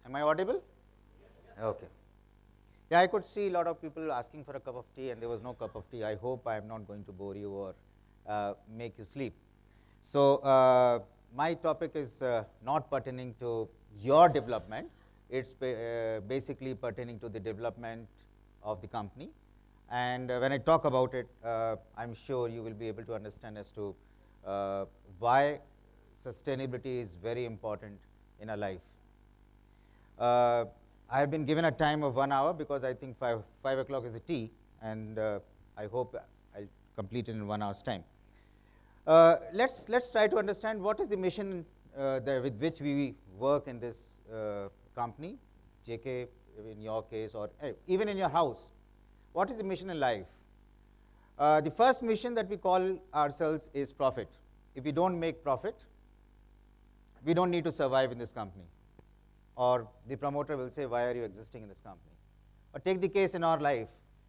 Am I audible? Okay. Yeah, I could see a lot of people asking for a cup of tea and there was no cup of tea. I hope I am not going to bore you or make you sleep. So my topic is not pertaining to your development. It's basically pertaining to the development of the company. And when I talk about it, I'm sure you will be able to understand as to why sustainability is very important in our life. I have been given a time of 1 hour because I think 5 o'clock is a tea, and I hope I'll complete it in 1 hour's time. Let's try to understand what is the mission with which we work in this company, JK in your case, or even in your house. What is the mission in life? The first mission that we call ourselves is profit. If we don't make profit, we don't need to survive in this company. Or the promoter will say, why are you existing in this company? Or take the case in our life,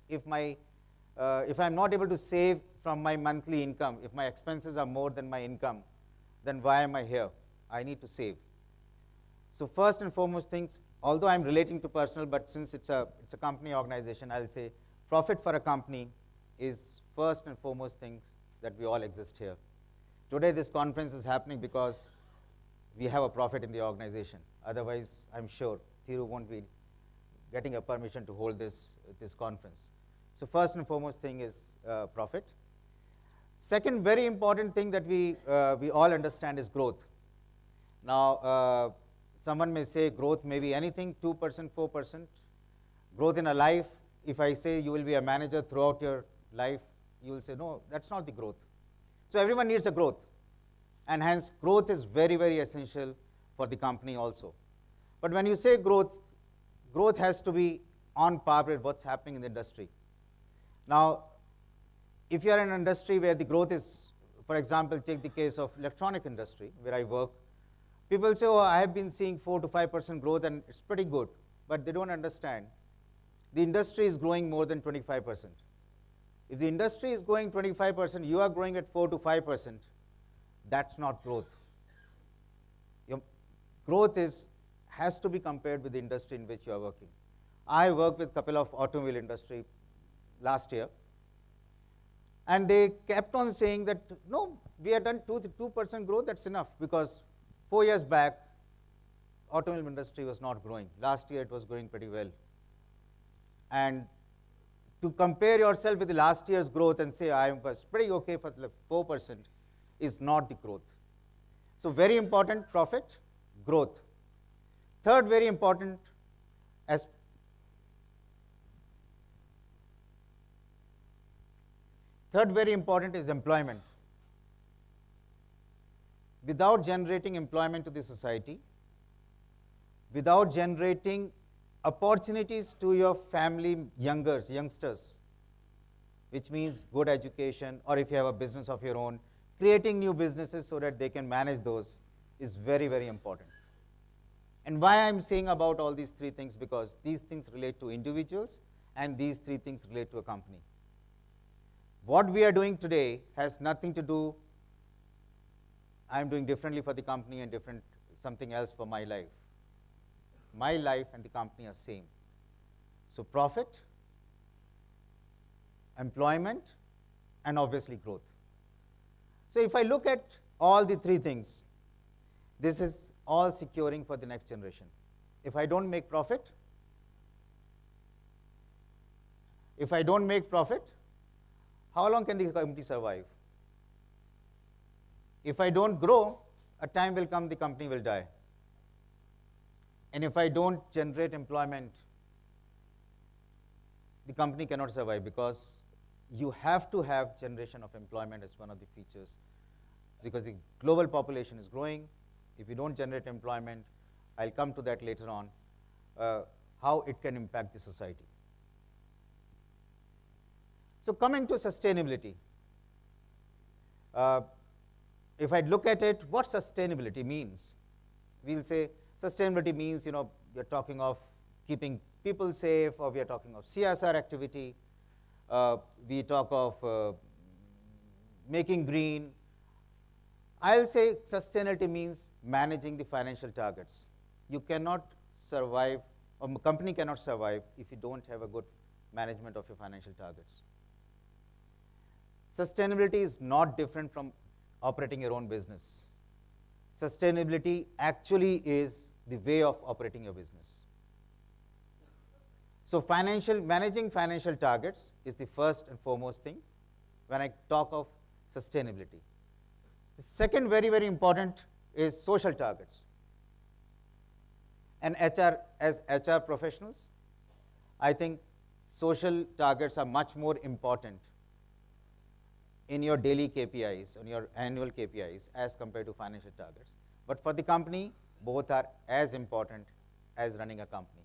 if I'm not able to save from my monthly income, if my expenses are more than my income, then why am I here? I need to save. So first and foremost things, although I'm relating to personal, but since it's a company organization, I'll say profit for a company is first and foremost things that we all exist here. Today this conference is happening because we have a profit in the organization. Otherwise, I'm sure Thiru won't be getting a permission to hold this conference. So first and foremost thing is profit. Second very important thing that we all understand is growth. Now, someone may say growth may be anything, 2%, 4%. Growth in a life, if I say you will be a manager throughout your life, you will say, no, that's not the growth. So everyone needs a growth. And hence, growth is very, very essential for the company also. But when you say growth, growth has to be on par with what's happening in the industry. Now, if you are in an industry where the growth is, for example, take the case of electronic industry where I work, people say, oh, I have been seeing 4 to 5% growth and it's pretty good, but they don't understand. The industry is growing more than 25%. If the industry is growing 25%, you are growing at 4 to 5%, that's not growth. Your growth has to be compared with the industry in which you are working. I worked with a couple of automobile industry last year, and they kept on saying that, no, we have done 2% growth, that's enough, because 4 years back, automobile industry was not growing. Last year, it was growing pretty well. And to compare yourself with the last year's growth and say, I was pretty okay for the 4%, is not the growth. So very important, profit, growth. Third very important is employment. Without generating employment to the society, without generating opportunities to your family youngsters, which means good education, or if you have a business of your own, creating new businesses so that they can manage those is very, very important. And why I'm saying about all these three things, because these things relate to individuals and these three things relate to a company. What we are doing today has nothing to do, I'm doing differently for the company and something else for my life. My life and the company are same. So profit, employment, and obviously growth. So if I look at all the three things, this is all securing for the next generation. If I don't make profit, how long can the company survive? If I don't grow, a time will come the company will die. And if I don't generate employment, the company cannot survive, because you have to have generation of employment as one of the features, because the global population is growing. If you don't generate employment, I'll come to that later on, how it can impact the society. So coming to sustainability, if I look at it, what sustainability means? We'll say sustainability means, we're talking of keeping people safe, or we are talking of CSR activity. We talk of making green. I'll say sustainability means managing the financial targets. You cannot survive, or a company cannot survive if you don't have a good management of your financial targets. Sustainability is not different from operating your own business. Sustainability actually is the way of operating your business. So managing financial targets is the first and foremost thing when I talk of sustainability. The second very, very important is social targets. And as HR professionals, I think social targets are much more important in your daily KPIs, on your annual KPIs, as compared to financial targets. But for the company, both are as important as running a company.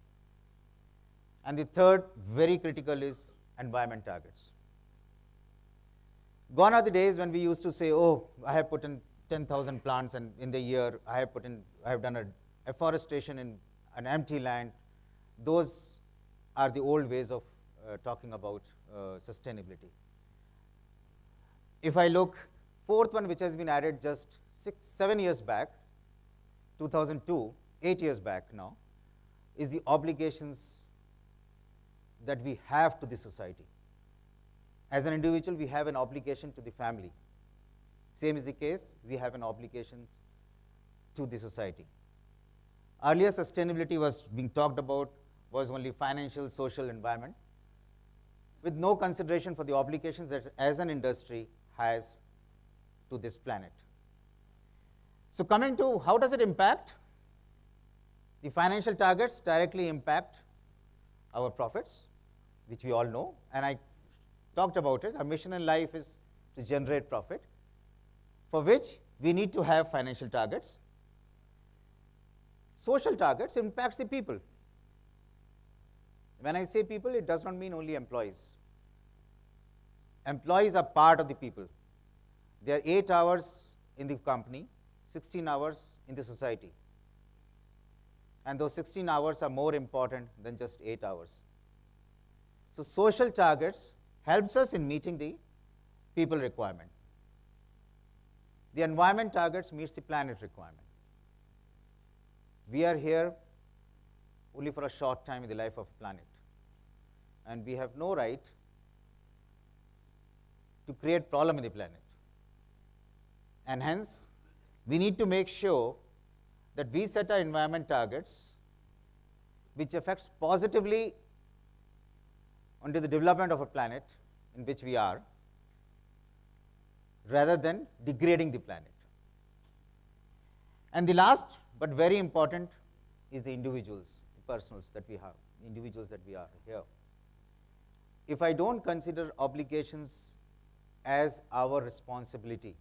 And the third, very critical, is environment targets. Gone are the days when we used to say, oh, I have put in 10,000 plants, and in the year I have done a afforestation in an empty land. Those are the old ways of talking about sustainability. If I look, fourth one, which has been added just 7 years back, 2002, 8 years back now, is the obligations that we have to the society. As an individual, we have an obligation to the family. Same is the case, we have an obligation to the society. Earlier, sustainability was being talked about was only financial, social, environment, with no consideration for the obligations that as an industry has to this planet. So coming to how does it impact? The financial targets directly impact our profits, which we all know, and I talked about it. Our mission in life is to generate profit, for which we need to have financial targets. Social targets impacts the people. When I say people, it does not mean only employees. Employees are part of the people. They are 8 hours in the company, 16 hours in the society. And those 16 hours are more important than just 8 hours. So social targets helps us in meeting the people requirement. The environment targets meets the planet requirement. We are here only for a short time in the life of a planet, and we have no right to create problem in the planet. And hence, we need to make sure that we set our environment targets which affects positively onto the development of a planet in which we are, rather than degrading the planet. And the last but very important is the individuals, the personals that we have, the individuals that we are here. If I don't consider obligations as our responsibility,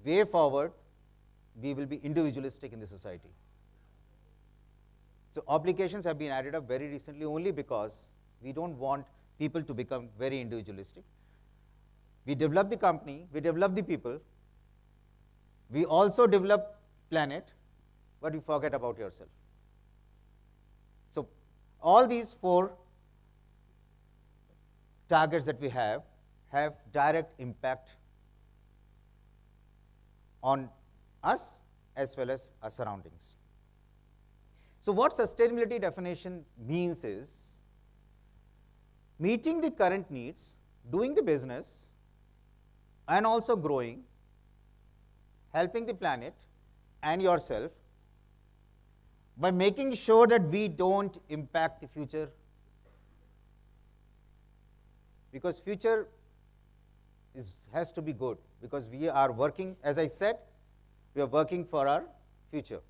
way forward, we will be individualistic in the society. So obligations have been added up very recently only because we don't want people to become very individualistic. We develop the company, we develop the people, we also develop planet, but we forget about yourself. So all these 4 targets that we have direct impact on us as well as our surroundings. So what sustainability definition means is meeting the current needs, doing the business, and also growing, helping the planet and yourself by making sure that we don't impact the future, because future has to be good, because we are working, as I said, we are working for our future.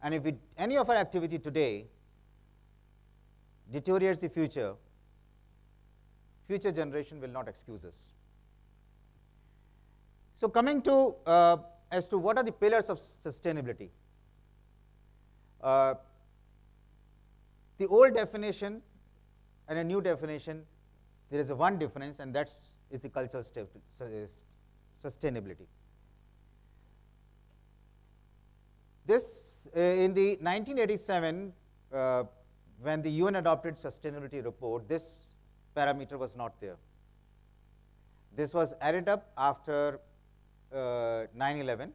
And if any of our activity today deteriorates the future, future generation will not excuse us. So coming to as to what are the pillars of sustainability. The old definition and a new definition, there is a one difference, and that is the cultural sustainability. This, in the 1987, when the UN adopted sustainability report, this parameter was not there. This was added up after 9/11,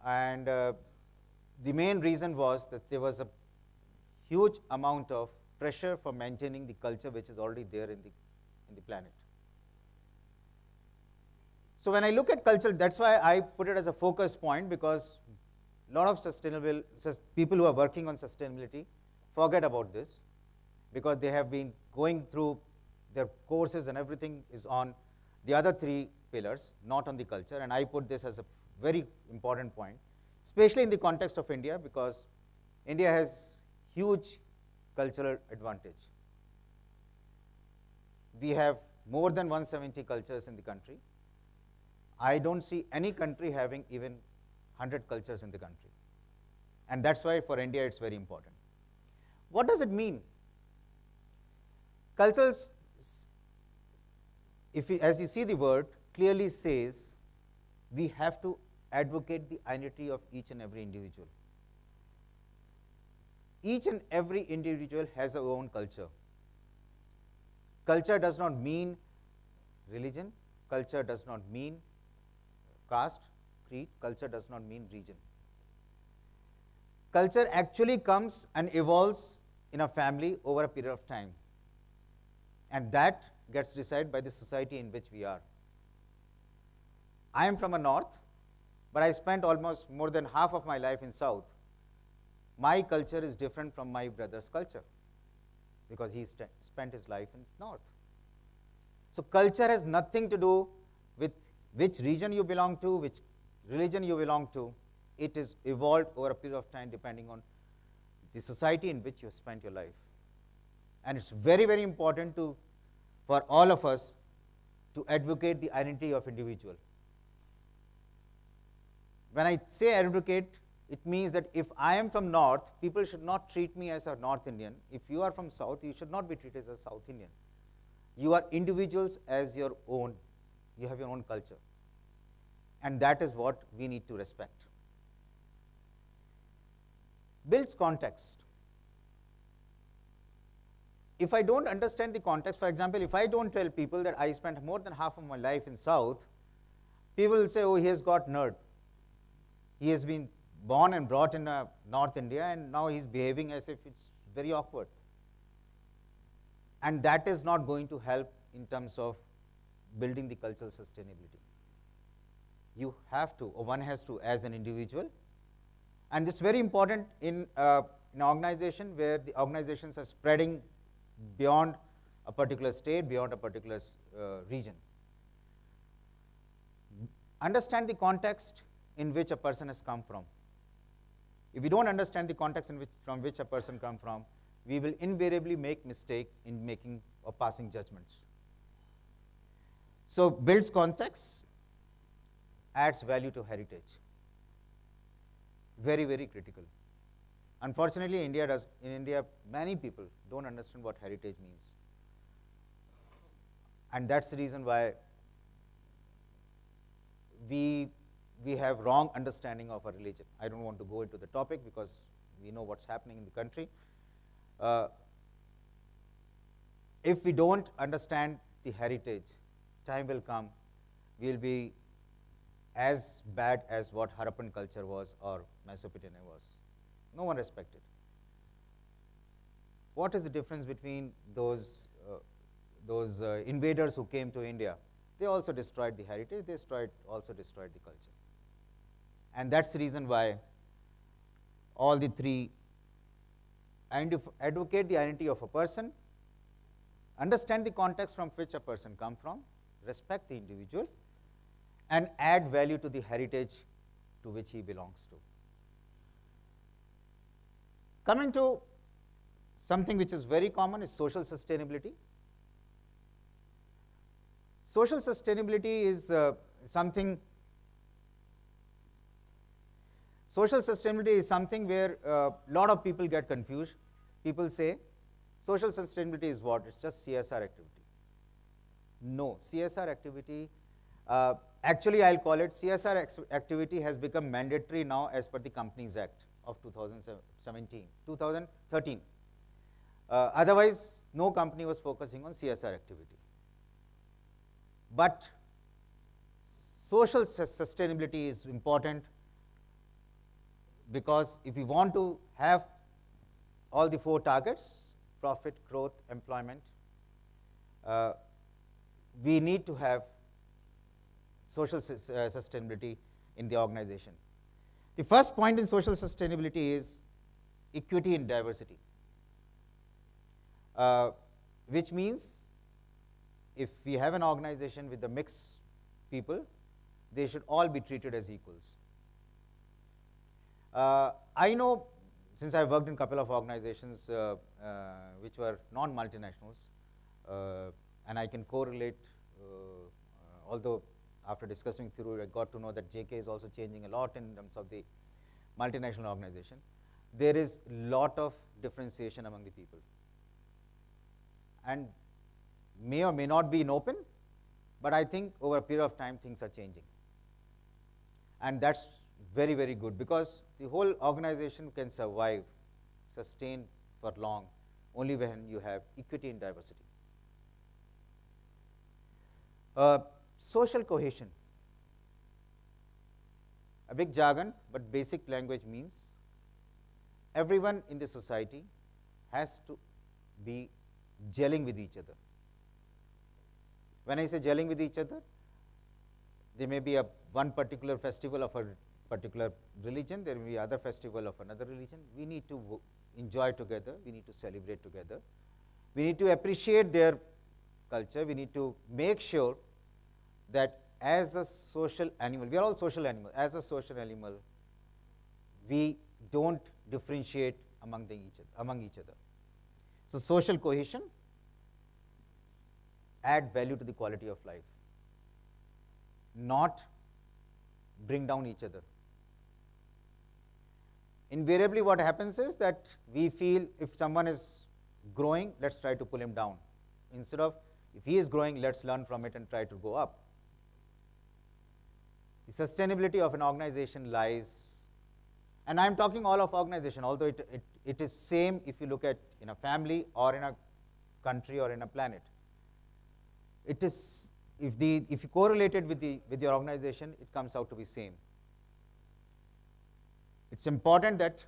And the main reason was that there was a huge amount of pressure for maintaining the culture which is already there in the planet. So when I look at culture, that's why I put it as a focus point, because a lot of people who are working on sustainability forget about this, because they have been going through their courses and everything is on the other three pillars, not on the culture. And I put this as a very important point, especially in the context of India, because India has huge cultural advantage. We have more than 170 cultures in the country. I don't see any country having even 100 cultures in the country. And that's why for India it's very important. What does it mean? Cultures, as you see the word, clearly says we have to advocate the identity of each and every individual. Each and every individual has their own culture. Culture does not mean religion. Culture does not mean caste, creed. Culture does not mean region. Culture actually comes and evolves in a family over a period of time. And that gets decided by the society in which we are. I am from a north, but I spent almost more than half of my life in south. My culture is different from my brother's culture, because he spent his life in north. So culture has nothing to do with which region you belong to, which religion you belong to. It is evolved over a period of time depending on the society in which you spent your life. And it's very, very important for all of us to advocate the identity of individual. When I say advocate, it means that if I am from north, people should not treat me as a North Indian. If you are from south, you should not be treated as a South Indian. You are individuals as your own. You have your own culture. And that is what we need to respect. Builds context. If I don't understand the context, for example, if I don't tell people that I spent more than half of my life in south, people will say, oh, he has got nerd. He has been born and brought in North India, and now he's behaving as if it's very awkward. And that is not going to help in terms of building the cultural sustainability. You have to, or one has to, as an individual. And it's very important in an organization where the organizations are spreading beyond a particular state, beyond a particular region. Understand the context in which a person has come from. If we don't understand the context from which a person comes from, we will invariably make mistake in making or passing judgments. So builds context, adds value to heritage. Very, very critical. Unfortunately, in India, many people don't understand what heritage means. And that's the reason why we have wrong understanding of our religion. I don't want to go into the topic because we know what's happening in the country. If we don't understand the heritage, time will come, we'll be as bad as what Harappan culture was or Mesopotamia was. No one respected. What is the difference between those invaders who came to India? They also destroyed the heritage, they also destroyed the culture. And that's the reason why all the three advocate the identity of a person, understand the context from which a person comes from, respect the individual, and add value to the heritage to which he belongs to. Coming to something which is very common is social sustainability. Social sustainability is something where a lot of people get confused. People say, social sustainability is what? It's just CSR activity. No, CSR activity, actually I'll call it CSR activity has become mandatory now as per the Companies Act of 2013. Otherwise, no company was focusing on CSR activity. But social sustainability is important because if we want to have all the 4 targets, profit, growth, employment, we need to have social sustainability in the organization. The first point in social sustainability is equity in diversity, which means if we have an organization with the mixed people, they should all be treated as equals. I know, since I've worked in a couple of organizations which were non-multinationals, and I can correlate, although after discussing through, I got to know that JK is also changing a lot in terms of the multinational organization. There is a lot of differentiation among the people, and may or may not be in open, but I think over a period of time things are changing. And that's very, very good, because the whole organization can survive, sustain for long, only when you have equity in diversity. Social cohesion. A big jargon, but basic language means everyone in the society has to be gelling with each other. When I say gelling with each other, there may be one particular festival of a particular religion, there may be other festival of another religion. We need to enjoy together, we need to celebrate together, we need to appreciate their culture, we need to make sure that as a social animal, we are all social animals, as a social animal, we don't differentiate among each other. So social cohesion, add value to the quality of life, not bring down each other. Invariably what happens is that we feel if someone is growing, let's try to pull him down. Instead of, if he is growing, let's learn from it and try to go up. The sustainability of an organization lies, and I'm talking all of organization, although it is same if you look at in a family or in a country or in a planet. It is, if you correlate it with your organization, it comes out to be same. It's important that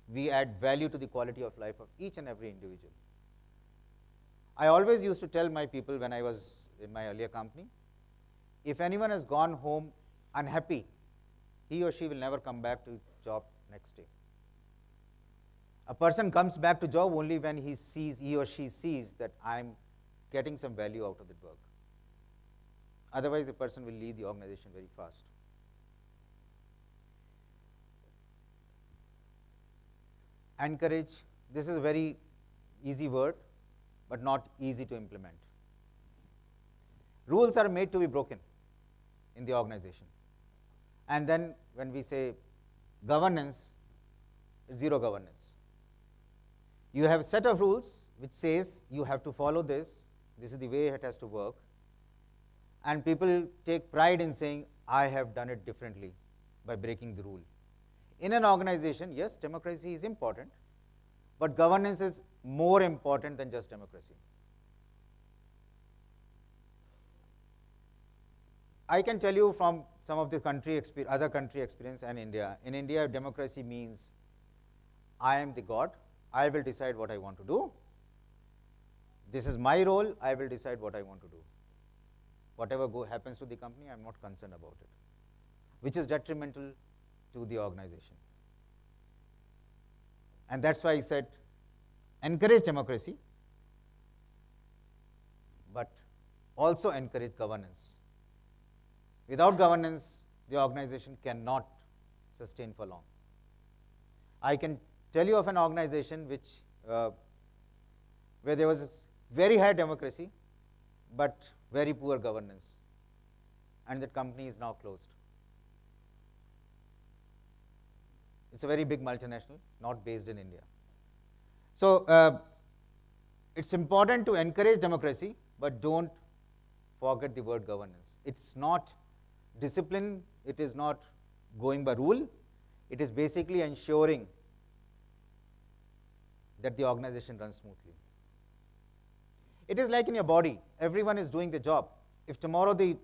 we add value to the quality of life of each and every individual. I always used to tell my people when I was in my earlier company, if anyone has gone home unhappy, he or she will never come back to job next day. A person comes back to job only when he or she sees that I'm getting some value out of the work. Otherwise, the person will leave the organization very fast. Encourage, this is a very easy word, but not easy to implement. Rules are made to be broken in the organization. And then when we say governance, zero governance. You have a set of rules which says you have to follow this is the way it has to work, and people take pride in saying, I have done it differently by breaking the rule. In an organization, yes, democracy is important, but governance is more important than just democracy. I can tell you from some of the other country experience and India. In India, democracy means I am the God, I will decide what I want to do. This is my role, I will decide what I want to do. Whatever happens to the company, I am not concerned about it, which is detrimental to the organization. And that's why I said, encourage democracy, but also encourage governance. Without governance, the organization cannot sustain for long. I can tell you of an organization where there was very high democracy, but very poor governance, and that company is now closed. It's a very big multinational, not based in India. So it's important to encourage democracy, but don't forget the word governance. It's not discipline, it is not going by rule, it is basically ensuring that the organization runs smoothly. It is like in your body, everyone is doing the job. If tomorrow the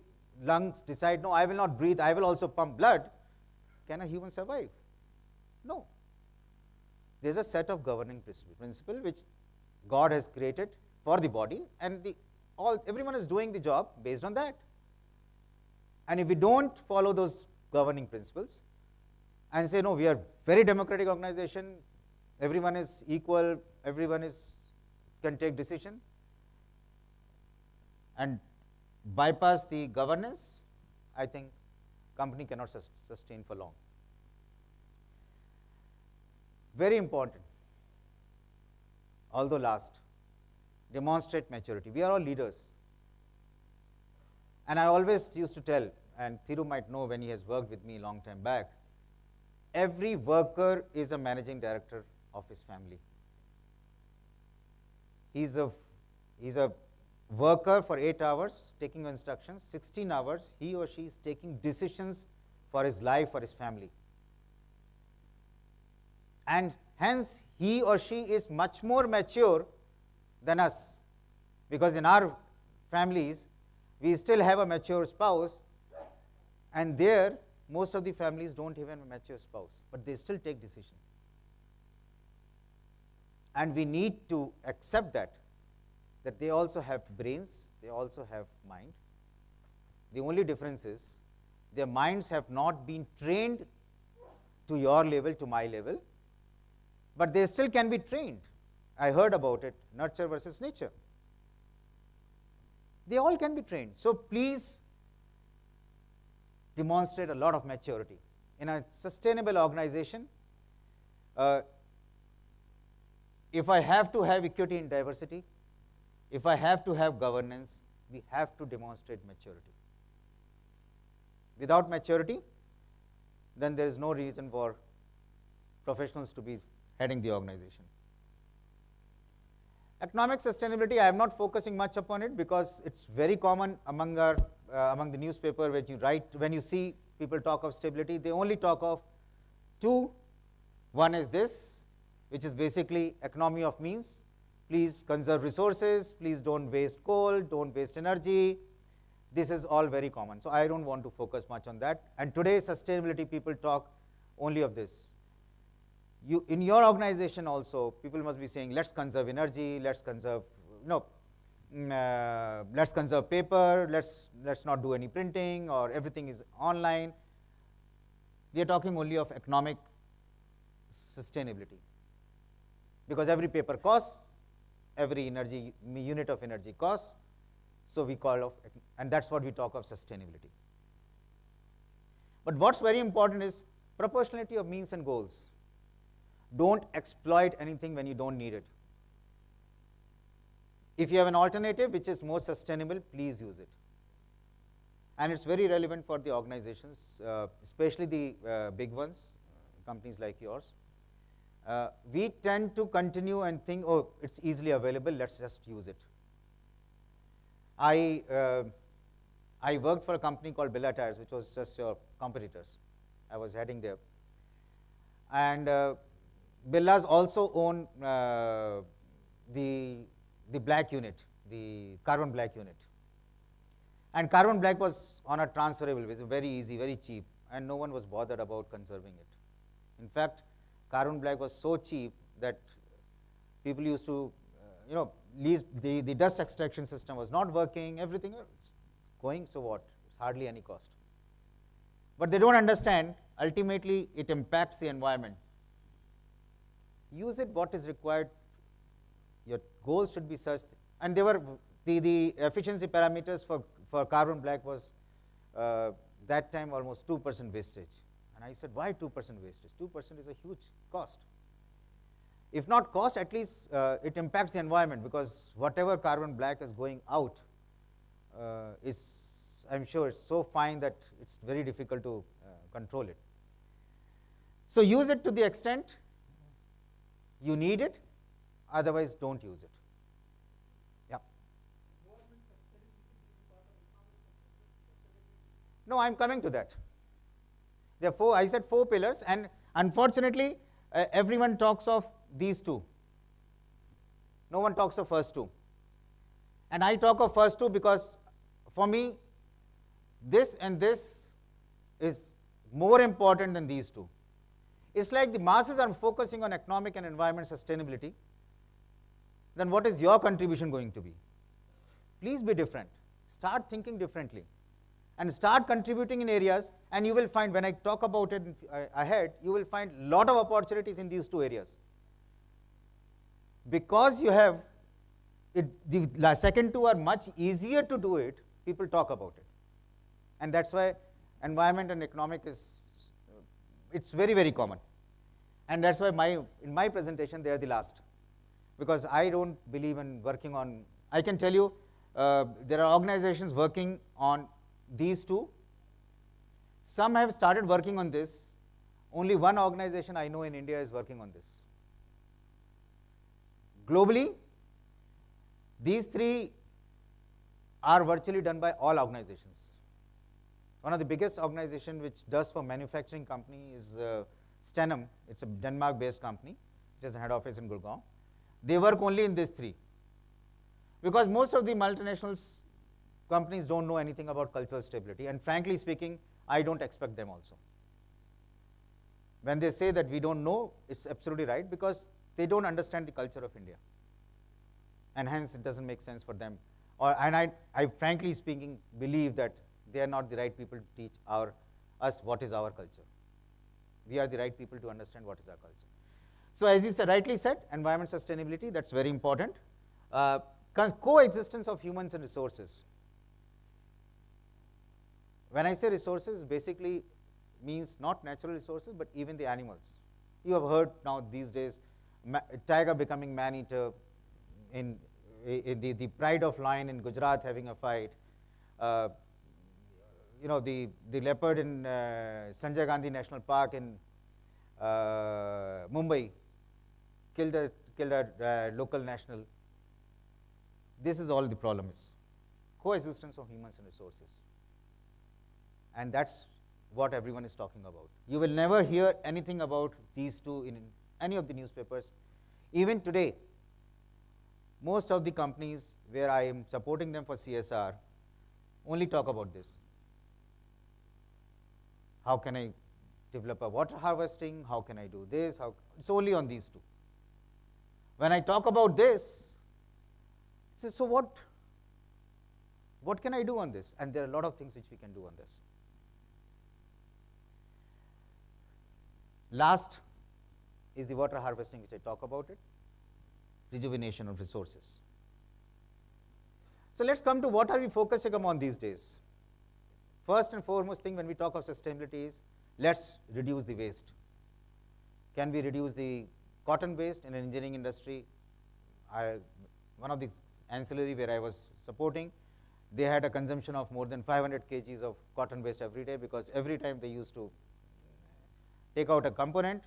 lungs decide, no, I will not breathe, I will also pump blood, can a human survive? No. There's a set of governing principle which God has created for the body, and everyone is doing the job based on that. And if we don't follow those governing principles and say, no, we are very democratic organization, everyone is equal, everyone can take decision, and bypass the governance, I think company cannot sustain for long. Very important, although last, demonstrate maturity. We are all leaders. And I always used to tell, and Thiru might know when he has worked with me a long time back, every worker is a managing director of his family. He's a worker for 8 hours, taking instructions. 16 hours, he or she is taking decisions for his life, for his family. And hence, he or she is much more mature than us, because in our families, we still have a mature spouse, and there, most of the families don't even have a mature spouse, but they still take decisions. And we need to accept that they also have brains, they also have mind. The only difference is their minds have not been trained to your level, to my level, but they still can be trained. I heard about it, nurture versus nature. They all can be trained. So please demonstrate a lot of maturity. In a sustainable organization, if I have to have equity and diversity, if I have to have governance, we have to demonstrate maturity. Without maturity, then there is no reason for professionals to be heading the organization. Economic sustainability, I am not focusing much upon it because it's very common among the newspaper when you see people talk of stability, they only talk of two. One is this, which is basically economy of means. Please conserve resources, please don't waste coal, don't waste energy. This is all very common. So I don't want to focus much on that. And today, sustainability people talk only of this. In your organization also, people must be saying, let's conserve energy, let's conserve, let's conserve paper, let's not do any printing, or everything is online. We are talking only of economic sustainability, because every paper costs, every unit of energy costs, so we call and that's what we talk of sustainability. But what's very important is proportionality of means and goals. Don't exploit anything when you don't need it. If you have an alternative which is more sustainable, please use it. And it's very relevant for the organizations, especially the big ones, companies like yours. We tend to continue and think, oh, it's easily available, let's just use it. I worked for a company called Birla Tyres, which was just your competitors. I was heading there. And Birlas also own the black unit, the carbon black unit. And carbon black was on a transferable basis, very easy, very cheap, and no one was bothered about conserving it. In fact, carbon black was so cheap that people used to, the dust extraction system was not working, everything was going, so what? It's hardly any cost. But they don't understand, ultimately it impacts the environment. Use it what is required. Your goals should be such. And they were the efficiency parameters for carbon black was that time almost 2% wastage. And I said, why 2% wastage? 2% is a huge cost. If not cost, at least it impacts the environment, because whatever carbon black is going out I'm sure it's so fine that it's very difficult to control it. So use it to the extent you need it, otherwise don't use it. Yeah. No, I'm coming to that. There are four, I said 4 pillars, and unfortunately, everyone talks of these 2. No one talks of first 2. And I talk of first 2 because for me, this and this is more important than these 2. It's like the masses are focusing on economic and environment sustainability. Then what is your contribution going to be? Please be different. Start thinking differently. And start contributing in areas, and you will find, when I talk about it ahead, you will find a lot of opportunities in these two areas. Because you have, the second two are much easier to do it, people talk about it. And that's why environment and economic it's very, very common. And that's why in my presentation, they are the last. Because I don't believe in working on, I can tell you, there are organizations working on these two. Some have started working on this. Only one organization I know in India is working on this. Globally, these three are virtually done by all organizations. One of the biggest organizations which does for manufacturing company is Stenum. It's a Denmark-based company, which has a head office in Gurgaon. They work only in these three. Because most of the multinationals companies don't know anything about cultural stability, and frankly speaking, I don't expect them also. When they say that we don't know, it's absolutely right, because they don't understand the culture of India. And hence, it doesn't make sense for them. And I frankly speaking, believe that they are not the right people to teach us what is our culture. We are the right people to understand what is our culture. So as you said, rightly said, environment sustainability, that's very important. Coexistence of humans and resources. When I say resources, basically means not natural resources, but even the animals. You have heard now these days, tiger becoming man-eater, in the pride of lion in Gujarat having a fight. The leopard in Sanjay Gandhi National Park in Mumbai killed a local national. This is all the problem is. Coexistence of humans and resources. And that's what everyone is talking about. You will never hear anything about these two in any of the newspapers. Even today, most of the companies where I am supporting them for CSR only talk about this. How can I develop a water harvesting? How can I do this? It's only on these two. When I talk about this, so what can I do on this? And there are a lot of things which we can do on this. Last is the water harvesting, which I talk about it, rejuvenation of resources. So let's come to what are we focusing upon these days. First and foremost thing when we talk of sustainability is, let's reduce the waste. Can we reduce the cotton waste in an engineering industry? One of the ancillary where I was supporting, they had a consumption of more than 500 kgs of cotton waste every day, because every time they used to take out a component,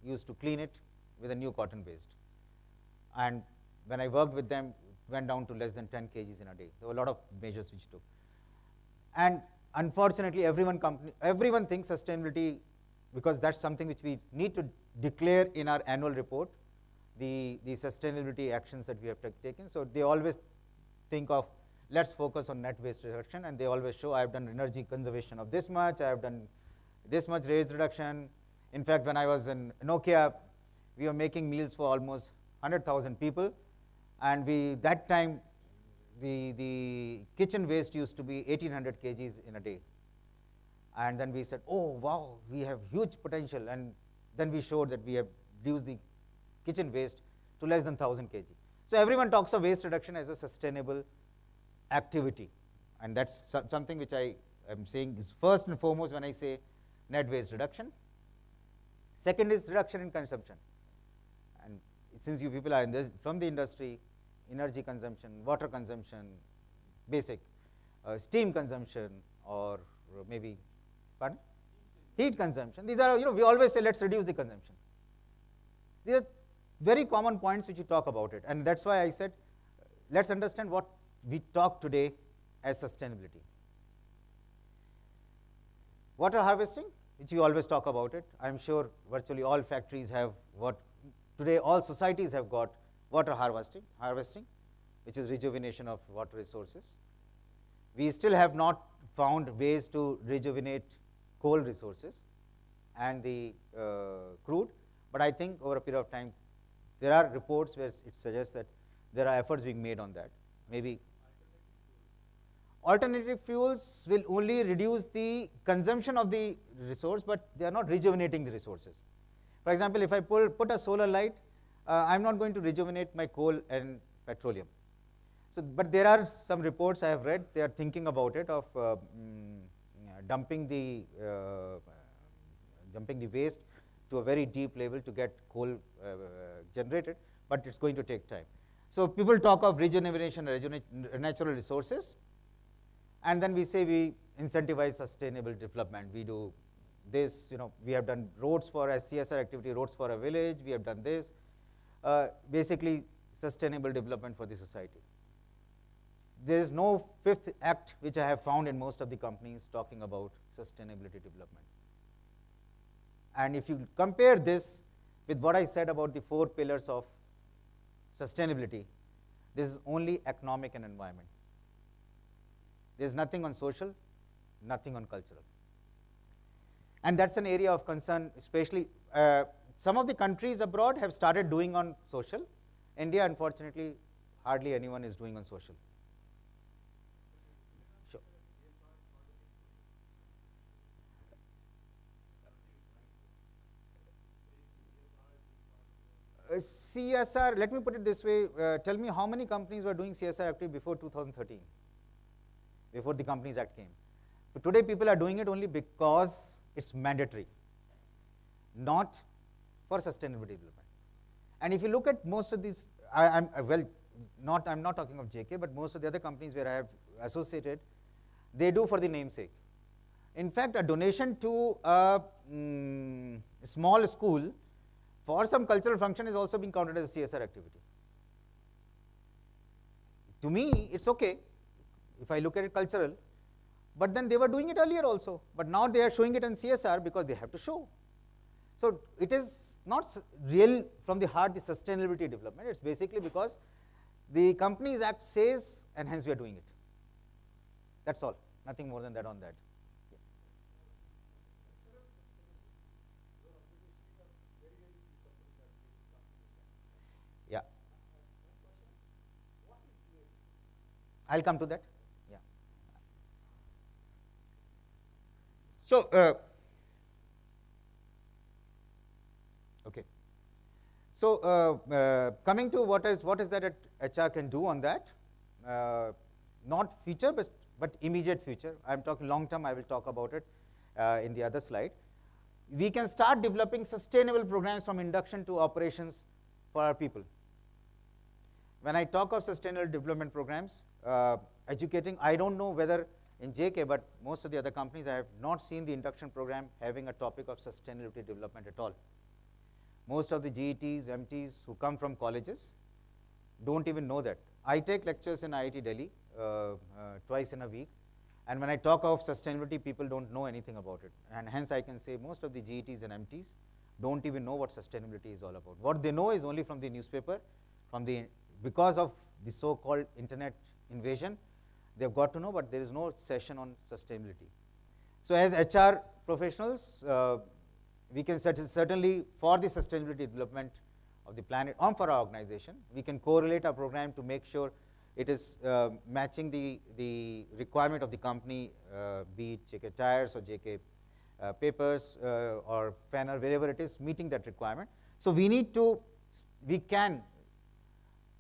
used to clean it with a new cotton waste. And when I worked with them, it went down to less than 10 kgs in a day. There were a lot of measures which took. And unfortunately, everyone thinks sustainability, because that's something which we need to declare in our annual report, the sustainability actions that we have taken. So they always think of, let's focus on net waste reduction, and they always show, I have done energy conservation of this much, I have done this much waste reduction. In fact, when I was in Nokia, we were making meals for almost 100,000 people, and that time, the kitchen waste used to be 1,800 kgs in a day. And then we said, oh, wow, we have huge potential. And then we showed that we have reduced the kitchen waste to less than 1,000 kg. So everyone talks of waste reduction as a sustainable activity. And that's something which I am saying is first and foremost when I say net waste reduction. Second is reduction in consumption. And since you people are from the industry, energy consumption, water consumption, basic, steam consumption, or maybe, pardon? Heat consumption. These are, we always say let's reduce the consumption. These are very common points which you talk about it. And that's why I said, let's understand what we talk today as sustainability. Water harvesting, which we always talk about it. I'm sure virtually all factories have today all societies have got water harvesting, which is rejuvenation of water resources. We still have not found ways to rejuvenate coal resources, and the crude, but I think over a period of time, there are reports where it suggests that there are efforts being made on that. Maybe alternative fuels will only reduce the consumption of the resource, but they are not rejuvenating the resources. For example, if I put a solar light, I'm not going to rejuvenate my coal and petroleum. So, but there are some reports I have read, they are thinking about it of dumping the waste to a very deep level to get coal generated, but it's going to take time. So people talk of rejuvenation, natural resources, and then we say we incentivize sustainable development. We do this, we have done roads for a CSR activity, roads for a village, we have done this, basically sustainable development for the society. There is no fifth act which I have found in most of the companies talking about sustainability development. And if you compare this with what I said about the 4 pillars of sustainability, this is only economic and environment. There is nothing on social, nothing on cultural. And that's an area of concern, especially some of the countries abroad have started doing on social. India, unfortunately, hardly anyone is doing on social. Sure. CSR, let me put it this way, tell me how many companies were doing CSR activity before 2013, before the Companies Act came. But today people are doing it only because it's mandatory, not for sustainable development. And if you look at most of these, I'm not talking of JK, but most of the other companies where I have associated, they do for the namesake. In fact, a donation to a small school for some cultural function is also being counted as a CSR activity. To me, it's okay if I look at it cultural, but then they were doing it earlier also, but now they are showing it in CSR because they have to show. So it is not real from the heart the sustainability development, it's basically because the Companies Act says, and hence we are doing it. That's all, nothing more than that on that. Yeah. I'll come to that. Yeah. So, okay. So, coming to what is that HR can do on that? Not future, but immediate future. I'm talking long term. I will talk about it in the other slide. We can start developing sustainable programs from induction to operations for our people. When I talk of sustainable development programs, educating, I don't know whether in JK, but most of the other companies, I have not seen the induction program having a topic of sustainability development at all. Most of the GETs, MTs who come from colleges don't even know that. I take lectures in IIT Delhi twice in a week, and when I talk of sustainability, people don't know anything about it. And hence I can say most of the GETs and MTs don't even know what sustainability is all about. What they know is only from the newspaper, because of the so-called internet invasion, they've got to know, but there is no session on sustainability. So as HR professionals, we can certainly, for the sustainability development of the planet or for our organization, we can correlate our program to make sure it is matching the requirement of the company, be it JK Tires or JK Papers or Fanner, wherever it is, meeting that requirement. So we can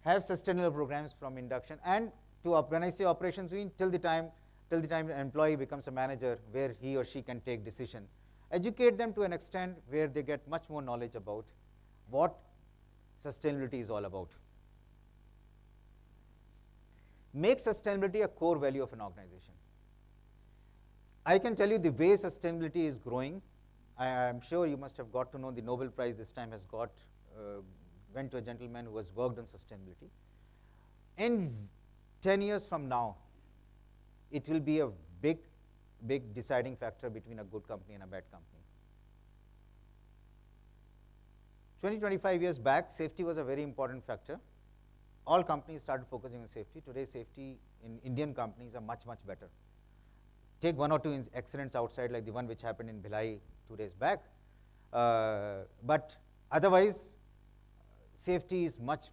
have sustainable programs from induction, and when I say operations, we mean till the time an employee becomes a manager, where he or she can take decision. Educate them to an extent where they get much more knowledge about what sustainability is all about. Make sustainability a core value of an organization. I can tell you the way sustainability is growing. I am sure you must have got to know the Nobel Prize this time went to a gentleman who has worked on sustainability. In 10 years from now, it will be a big deciding factor between a good company and a bad company. 20-25 years back, safety was a very important factor. All companies started focusing on safety. Today, safety in Indian companies are much, much better. Take one or two accidents outside, like the one which happened in Bhilai 2 days back. But otherwise, safety is much,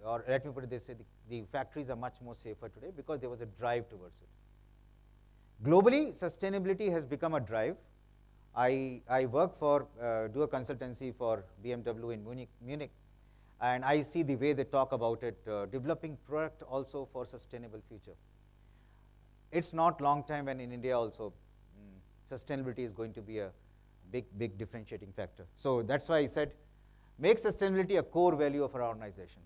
or let me put it this way, the factories are much more safer today because there was a drive towards it. Globally, sustainability has become a drive. I work for, do a consultancy for BMW in Munich, and I see the way they talk about it, developing product also for sustainable future. It's not long time when in India also sustainability is going to be a big differentiating factor. So that's why I said, make sustainability a core value of our organization.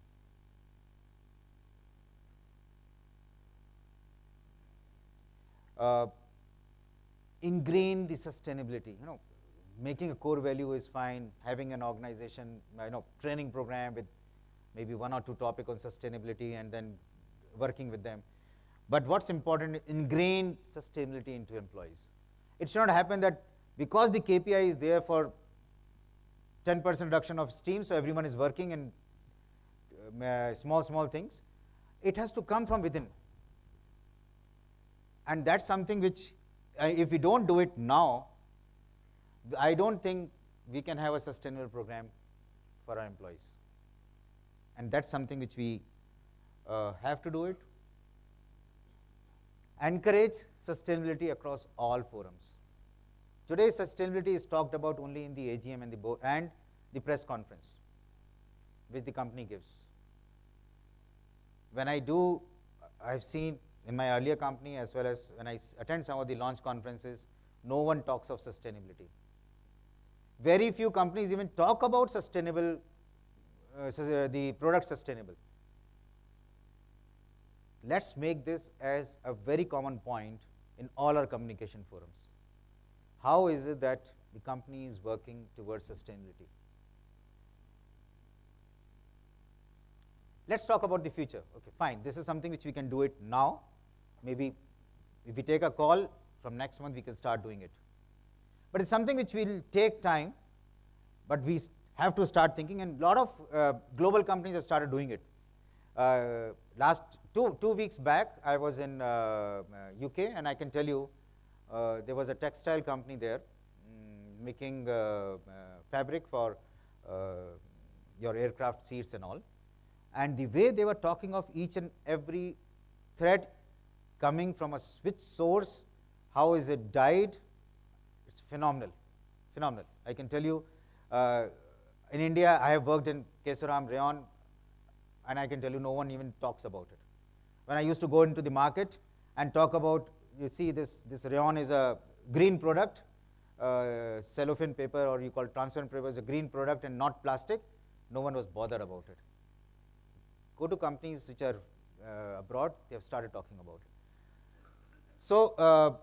Ingrain the sustainability. Making a core value is fine. Having an organization, training program with maybe 1 or 2 topics on sustainability and then working with them. But what's important, ingrain sustainability into employees. It should not happen that because the KPI is there for 10% reduction of steam, so everyone is working in small things. It has to come from within. And that's something which, if we don't do it now, I don't think we can have a sustainable program for our employees. And that's something which we have to do it. Encourage sustainability across all forums. Today, sustainability is talked about only in the AGM and the press conference, which the company gives. When I've seen in my earlier company as well as when I attend some of the launch conferences, no one talks of sustainability. Very few companies even talk about sustainable, the product sustainable. Let's make this as a very common point in all our communication forums. How is it that the company is working towards sustainability? Let's talk about the future. Okay, fine. This is something which we can do it now. Maybe if we take a call, from next month we can start doing it. But it's something which will take time, but we have to start thinking, and a lot of global companies have started doing it. Last two weeks back, I was in UK, and I can tell you, there was a textile company there making fabric for your aircraft seats and all. And the way they were talking of each and every thread coming from which source, how is it dyed, it's phenomenal, phenomenal. I can tell you, in India, I have worked in Kesaram rayon, and I can tell you no one even talks about it. When I used to go into the market and talk about, you see this rayon is a green product, cellophane paper, or you call transparent paper, is a green product and not plastic, no one was bothered about it. Go to companies which are abroad, they have started talking about it. So,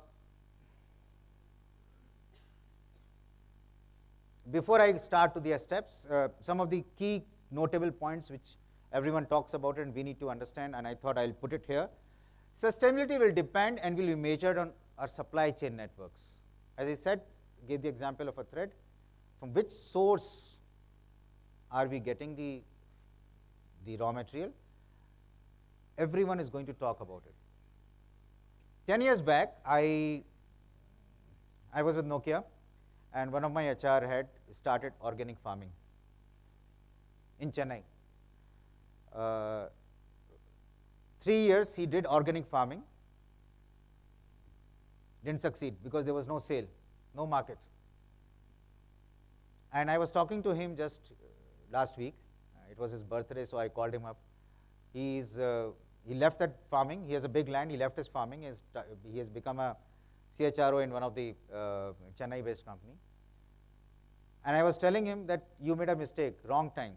before I start to the steps, some of the key notable points which everyone talks about and we need to understand, and I thought I'll put it here. Sustainability will depend and will be measured on our supply chain networks. As I said, gave the example of a thread. From which source are we getting the raw material? Everyone is going to talk about it. 10 years back, I was with Nokia, and one of my HR had started organic farming in Chennai. 3 years he did organic farming, didn't succeed because there was no sale, no market. And I was talking to him just last week. It was his birthday, so I called him up. He left that farming. He has a big land. He left his farming. He has become a CHRO in one of the Chennai-based company. And I was telling him that you made a mistake, wrong time.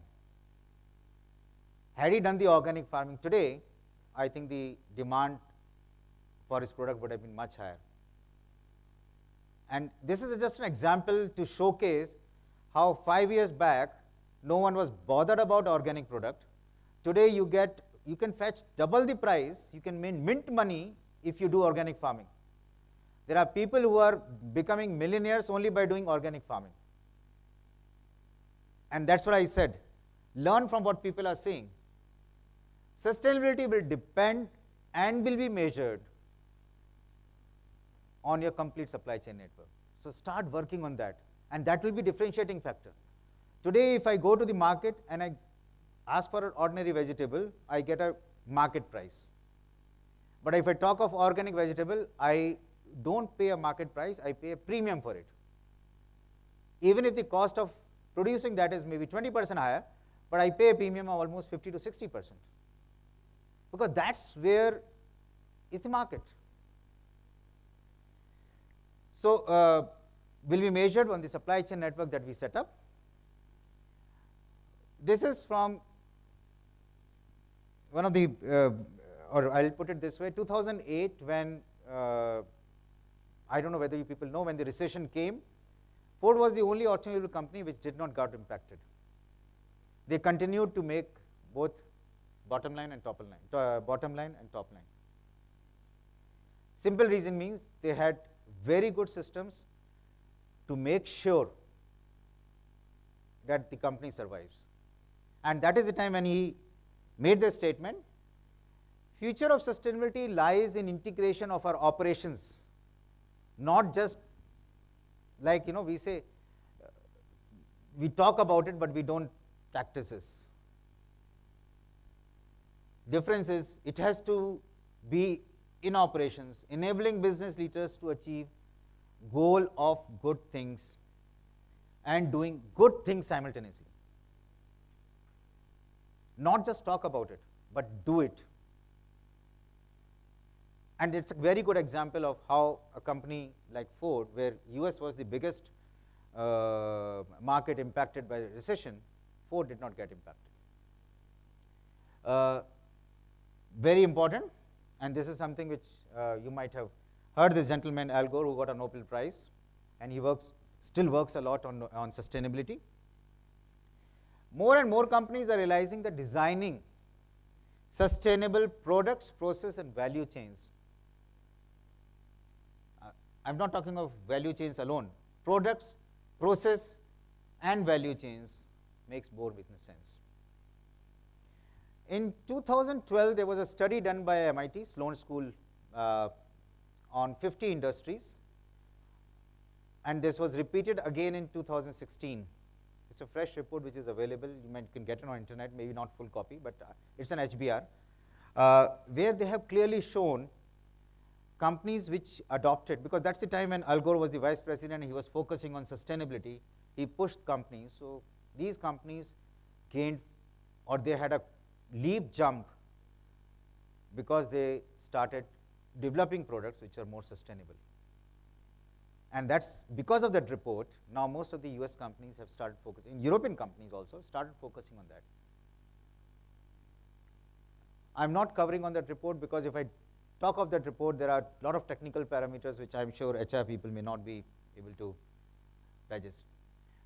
Had he done the organic farming today, I think the demand for his product would have been much higher. And this is just an example to showcase how 5 years back, no one was bothered about organic product. Today you can fetch double the price, you can mint money if you do organic farming. There are people who are becoming millionaires only by doing organic farming. And that's what I said. Learn from what people are saying. Sustainability will depend and will be measured on your complete supply chain network. So start working on that. And that will be differentiating factor. Today, if I go to the market and I ask for an ordinary vegetable, I get a market price. But if I talk of organic vegetable, I don't pay a market price, I pay a premium for it. Even if the cost of producing that is maybe 20% higher, but I pay a premium of almost 50 to 60%. Because that's where is the market. So, will be measured on the supply chain network that we set up. This is from one of the, or I'll put it this way, 2008 when, I don't know whether you people know, when the recession came, Ford was the only automobile company which did not got impacted. They continued to make both bottom line and top line. Simple reason means they had very good systems to make sure that the company survives. And that is the time when he made the statement, future of sustainability lies in integration of our operations, not just like, we say, we talk about it, but we don't practice it. Difference is, it has to be in operations, enabling business leaders to achieve goal of good things and doing good things simultaneously. Not just talk about it, but do it. And it's a very good example of how a company like Ford, where US was the biggest market impacted by the recession, Ford did not get impacted. Very important, and this is something which you might have heard this gentleman, Al Gore, who got a Nobel Prize, and he still works a lot on sustainability. More and more companies are realizing that designing sustainable products, process, and value chains. I'm not talking of value chains alone. Products, process, and value chains makes more business sense. In 2012, there was a study done by MIT, Sloan School, on 50 industries, and this was repeated again in 2016. It's a fresh report which is available. You can get it on internet, maybe not full copy, but it's an HBR, where they have clearly shown companies which adopted, because that's the time when Al Gore was the vice president and he was focusing on sustainability, he pushed companies. So these companies gained, or they had a leap jump because they started developing products which are more sustainable. And that's because of that report, now most of the US companies have started focusing, European companies also started focusing on that. I'm not covering on that report because if I talk of that report, there are a lot of technical parameters which I'm sure HR people may not be able to digest.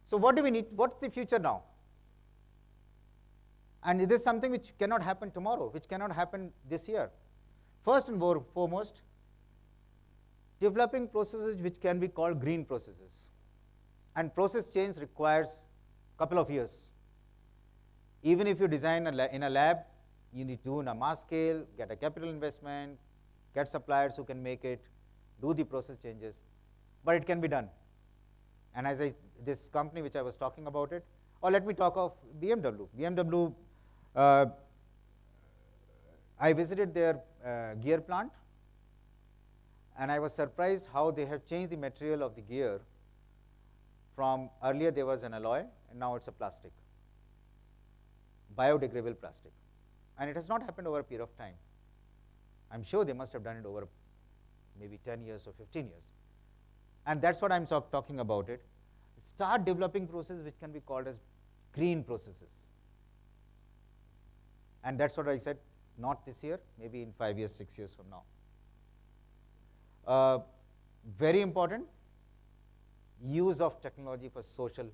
So what do we need? What's the future now? And it is something which cannot happen tomorrow, which cannot happen this year. First and foremost, developing processes which can be called green processes. And process change requires a couple of years. Even if you design in a lab, you need to do in a mass scale, get a capital investment, get suppliers who can make it, do the process changes, but it can be done. And as this company which I was talking about it, or let me talk of BMW. BMW, I visited their gear plant, and I was surprised how they have changed the material of the gear from earlier there was an alloy, and now it's a plastic, biodegradable plastic. And it has not happened over a period of time. I'm sure they must have done it over maybe 10 years or 15 years. And that's what I'm talking about it. Start developing processes which can be called as green processes. And that's what I said, not this year, maybe in 5 years, 6 years from now. Very important, use of technology for social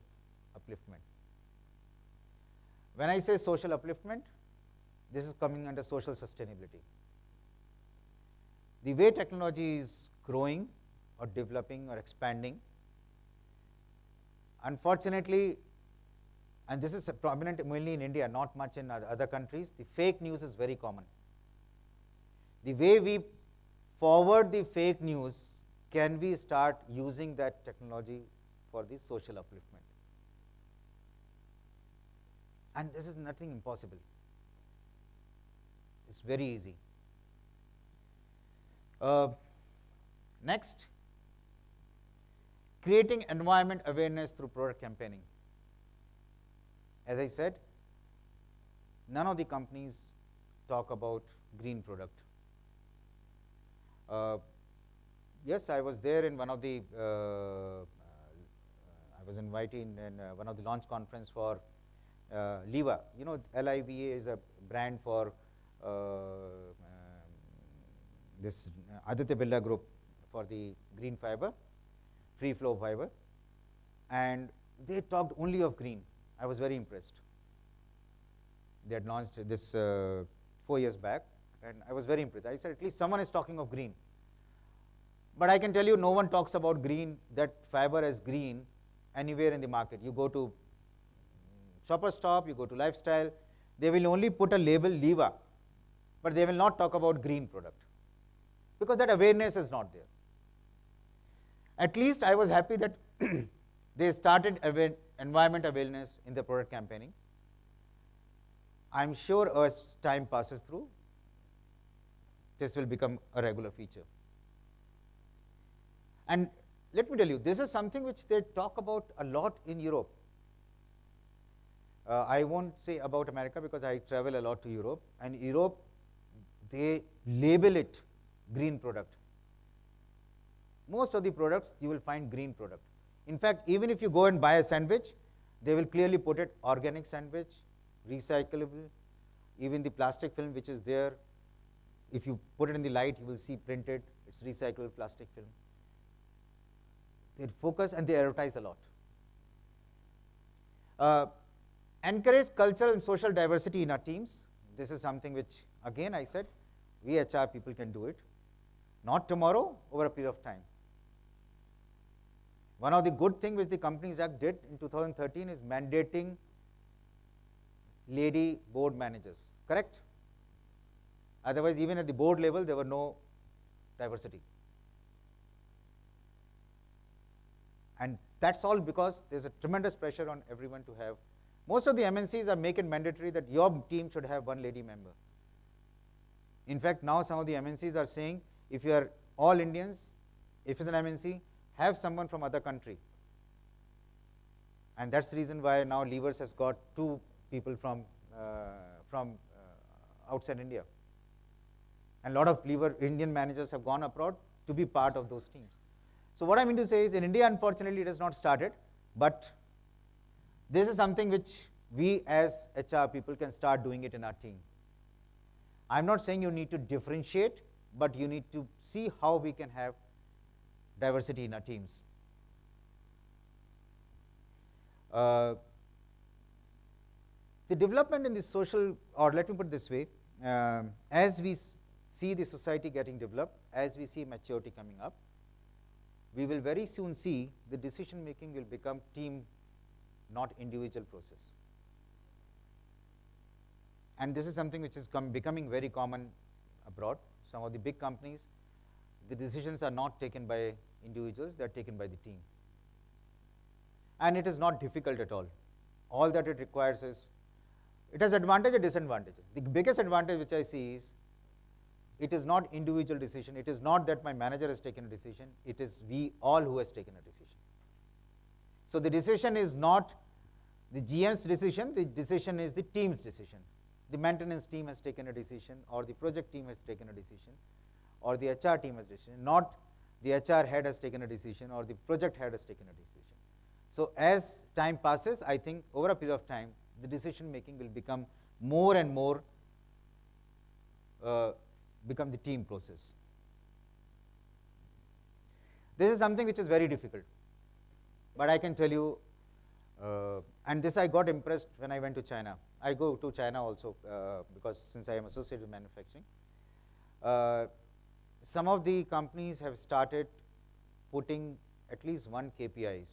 upliftment. When I say social upliftment, this is coming under social sustainability. The way technology is growing or developing or expanding, unfortunately, and this is prominent mainly in India, not much in other countries, the fake news is very common. The way we forward the fake news, can we start using that technology for the social upliftment. And this is nothing impossible. It's very easy. Next, creating environment awareness through product campaigning. As I said, none of the companies talk about green product. Yes, I was there in one of the, I was invited in one of the launch conference for Liva. You know, LIVA is a brand for this Aditya Birla Group for the green fiber, free flow fiber, and they talked only of green. I was very impressed. They had launched this 4 years back, and I was very impressed. I said, at least someone is talking of green. But I can tell you, no one talks about green, that fiber as green, anywhere in the market. You go to Shoppers Stop, you go to Lifestyle, they will only put a label Liva, but they will not talk about green product, because that awareness is not there. At least I was happy that they started environment awareness in the product campaigning. I'm sure as time passes through, this will become a regular feature. And let me tell you, this is something which they talk about a lot in Europe. I won't say about America because I travel a lot to Europe, and Europe, they label it green product. Most of the products you will find green product. In fact, even if you go and buy a sandwich, they will clearly put it organic sandwich, recyclable. Even the plastic film which is there, if you put it in the light, you will see printed, it's recyclable plastic film. They focus and they advertise a lot. Encourage cultural and social diversity in our teams. This is something which, again, I said, we HR people can do it. Not tomorrow, over a period of time. One of the good things which the Companies Act did in 2013 is mandating lady board managers, correct? Otherwise, even at the board level, there were no diversity. And that's all because there's a tremendous pressure on everyone to have. Most of the MNCs are make it mandatory that your team should have one lady member. In fact, now some of the MNCs are saying, if you are all Indians, if it's an MNC, have someone from other country. And that's the reason why now Levers has got 2 people from outside India. And a lot of Lever Indian managers have gone abroad to be part of those teams. So what I mean to say is, in India, unfortunately, it has not started, but this is something which we as HR people can start doing it in our team. I'm not saying you need to differentiate, but you need to see how we can have diversity in our teams. The development in the social, or let me put it this way, as we see the society getting developed, as we see maturity coming up, we will very soon see the decision making will become team, not individual process. And this is something which is becoming very common abroad. Some of the big companies, the decisions are not taken by individuals, they are taken by the team. And it is not difficult at all. All that it requires is, it has advantages and disadvantages. The biggest advantage which I see is, it is not individual decision, it is not that my manager has taken a decision, it is we all who has taken a decision. So the decision is not the GM's decision, the decision is the team's decision. The maintenance team has taken a decision, or the project team has taken a decision, or the HR team has decision, not the HR head has taken a decision, or the project head has taken a decision. So as time passes, I think over a period of time, the decision making will become more and more become the team process. This is something which is very difficult, but I can tell you, and this I got impressed when I went to China. I go to China also because since I am associated with manufacturing. Some of the companies have started putting at least one KPIs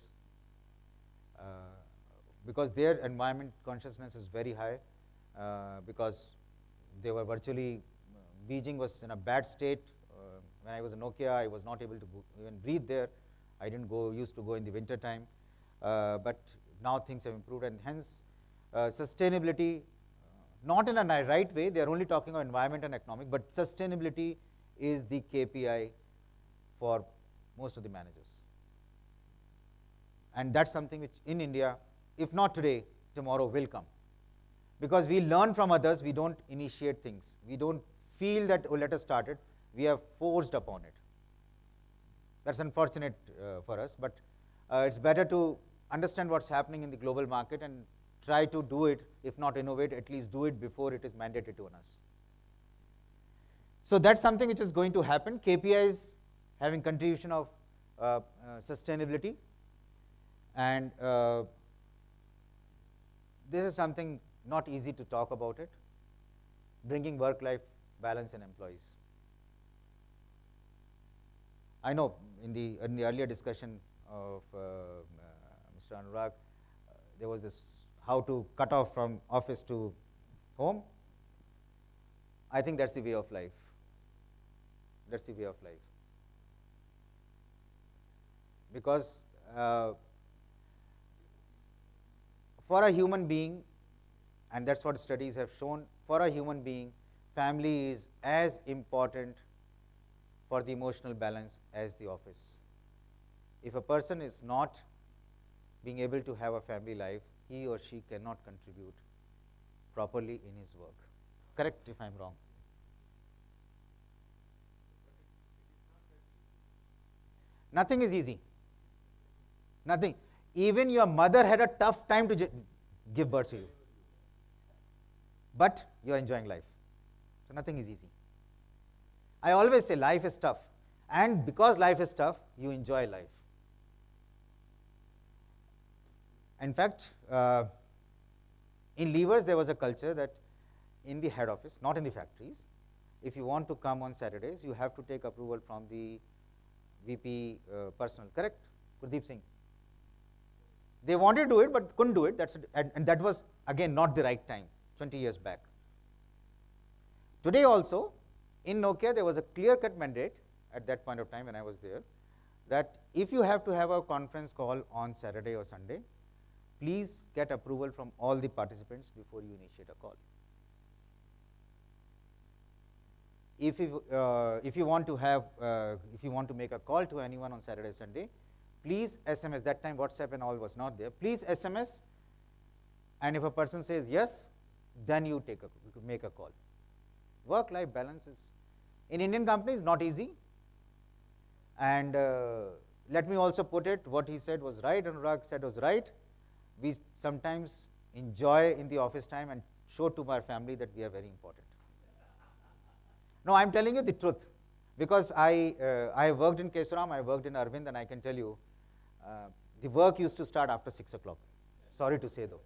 because their environment consciousness is very high because they were virtually, Beijing was in a bad state. When I was in Nokia, I was not able to even breathe there. I didn't go, used to go in the winter time. but now things have improved, and hence sustainability, not in a right way, they are only talking about environment and economic, but sustainability is the KPI for most of the managers. And that's something which in India, if not today, tomorrow will come. Because we learn from others, we don't initiate things. We don't feel that, oh, let us start it. We are forced upon it. That's unfortunate for us, but it's better to understand what's happening in the global market and try to do it, if not innovate, at least do it before it is mandated on us. So that's something which is going to happen. KPIs having contribution of sustainability, and this is something not easy to talk about it, bringing work-life balance in employees. I know in the earlier discussion of Mr. Anurag, there was this how to cut off from office to home. I think that's the way of life. That's the way of life. Because for a human being, and that's what studies have shown, for a human being, family is as important for the emotional balance as the office. If a person is not being able to have a family life, he or she cannot contribute properly in his work. Correct if I'm wrong. Nothing is easy. Nothing. Even your mother had a tough time to give birth to you. But you're enjoying life. So nothing is easy. I always say life is tough. And because life is tough, you enjoy life. In fact, in levers, there was a culture that in the head office, not in the factories, if you want to come on Saturdays, you have to take approval from the VP personnel, correct? Gurdeep Singh. They wanted to do it, but couldn't do it. And that was, again, not the right time, 20 years back. Today also, in Nokia, there was a clear-cut mandate at that point of time when I was there, that if you have to have a conference call on Saturday or Sunday, please get approval from all the participants before you initiate a call. If you want to make a call to anyone on Saturday, Sunday, please SMS. That time WhatsApp and all was not there. Please SMS, and if a person says yes, then you make a call. Work-life balance is, in Indian companies, not easy. And let me also put it, what he said was right, Anurag said was right. We sometimes enjoy in the office time and show to our family that we are very important. No, I'm telling you the truth, because I worked in Kesuram, I worked in Arvind, and I can tell you, the work used to start after 6 o'clock. Sorry to say though.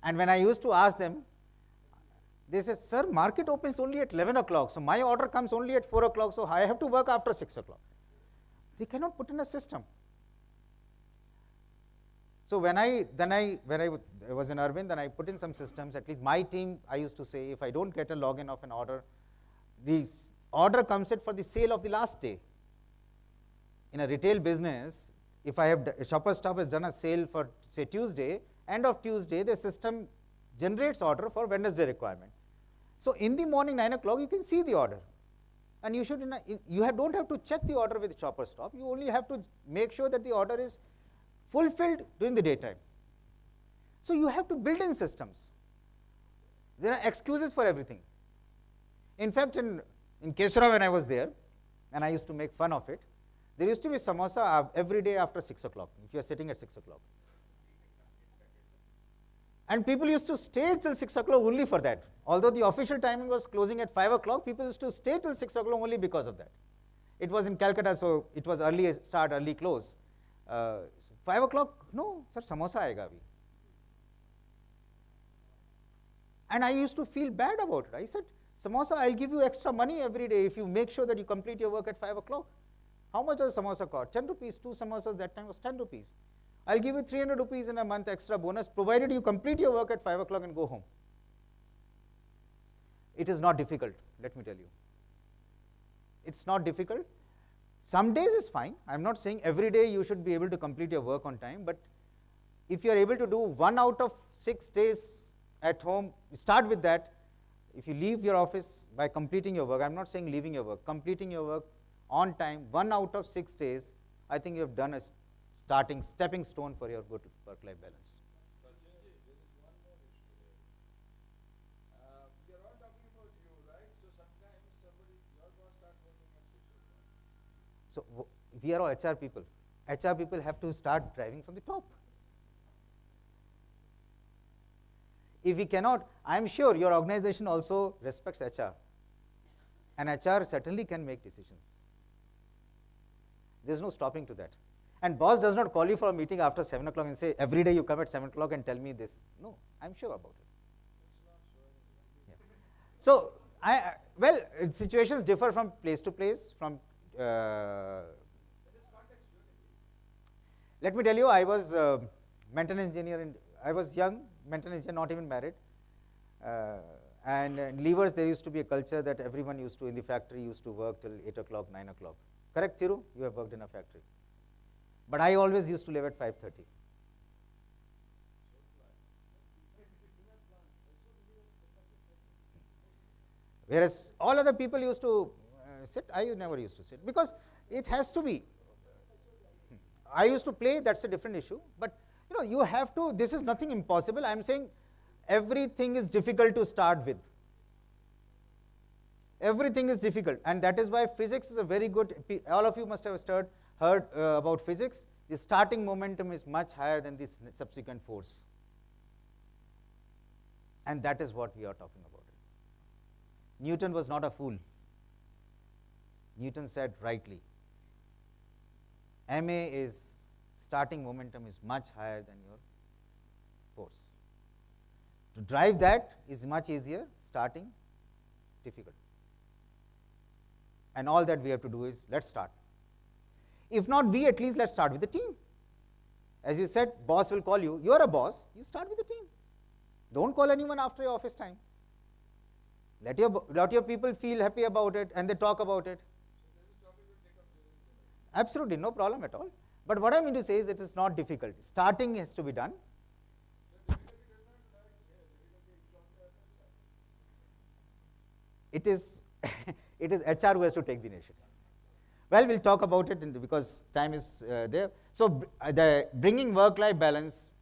And when I used to ask them, they said, sir, market opens only at 11 o'clock, so my order comes only at 4 o'clock, so I have to work after 6 o'clock. They cannot put in a system. So when I was in Arvind, then I put in some systems. At least my team, I used to say, if I don't get a login of an order, the order comes in for the sale of the last day. In a retail business, if I have Shoppers Stop has done a sale for say Tuesday, end of Tuesday, the system generates order for Wednesday requirement. So in the morning 9 o'clock, you can see the order, and you should don't have to check the order with Shoppers Stop. You only have to make sure that the order is fulfilled during the daytime. So you have to build in systems. There are excuses for everything. In fact, in Kesara when I was there, and I used to make fun of it, there used to be samosa every day after 6 o'clock, if you are sitting at 6 o'clock. And people used to stay till 6 o'clock only for that. Although the official timing was closing at 5 o'clock, people used to stay till 6 o'clock only because of that. It was in Calcutta, so it was early start, early close. 5 o'clock, no, sir, samosa aega abhi. And I used to feel bad about it. I said, samosa, I'll give you extra money every day if you make sure that you complete your work at 5 o'clock. How much does samosa cost? 10 rupees, 2 samosas that time was 10 rupees. I'll give you 300 rupees in a month extra bonus, provided you complete your work at 5 o'clock and go home. It is not difficult, let me tell you. It's not difficult. Some days is fine. I'm not saying every day you should be able to complete your work on time, but if you are able to do 1 out of 6 days at home, start with that. If you leave your office by completing your work, I'm not saying leaving your work, completing your work on time, 1 out of 6 days, I think you have done a stepping stone for your good work-life balance. Sachin ji, there is one more issue here. We are all talking about you, right? So sometimes your boss starts working at 6 o'clock. So we are all HR people. HR people have to start driving from the top. If we cannot, I'm sure your organization also respects HR. And HR certainly can make decisions. There's no stopping to that. And boss does not call you for a meeting after 7 o'clock and say, every day you come at 7 o'clock and tell me this. No, I'm sure about it. Yeah. So, well, situations differ from place to place. Let me tell you, I was maintenance engineer, and I was young, maintenance engineer, not even married. And in levers, there used to be a culture that everyone used to, in the factory, used to work till 8 o'clock, 9 o'clock. Correct, Thiru? You have worked in a factory. But I always used to leave at 5:30. Whereas all other people used to sit, I never used to sit, because it has to be. I used to play, that's a different issue. But you have to, this is nothing impossible. I'm saying everything is difficult to start with. Everything is difficult, and that is why physics is a very good, all of you must have heard about physics. The starting momentum is much higher than the subsequent force. And that is what we are talking about. Newton was not a fool. Newton said rightly, MA is, starting momentum is much higher than your force. To drive that is much easier, starting difficult. And all that we have to do is, let's start. If not we, at least let's start with the team. As you said, boss will call you. You're a boss, you start with the team. Don't call anyone after your office time. Let your people feel happy about it and they talk about it. So this topic will take up during dinner. Absolutely, no problem at all. But what I mean to say is it is not difficult. Starting has to be done. The difficulty does not lie here. Difficulty is on the other side. It is HR who has to take the initiative. Well, we'll talk about it because time is there. So the bringing work-life balance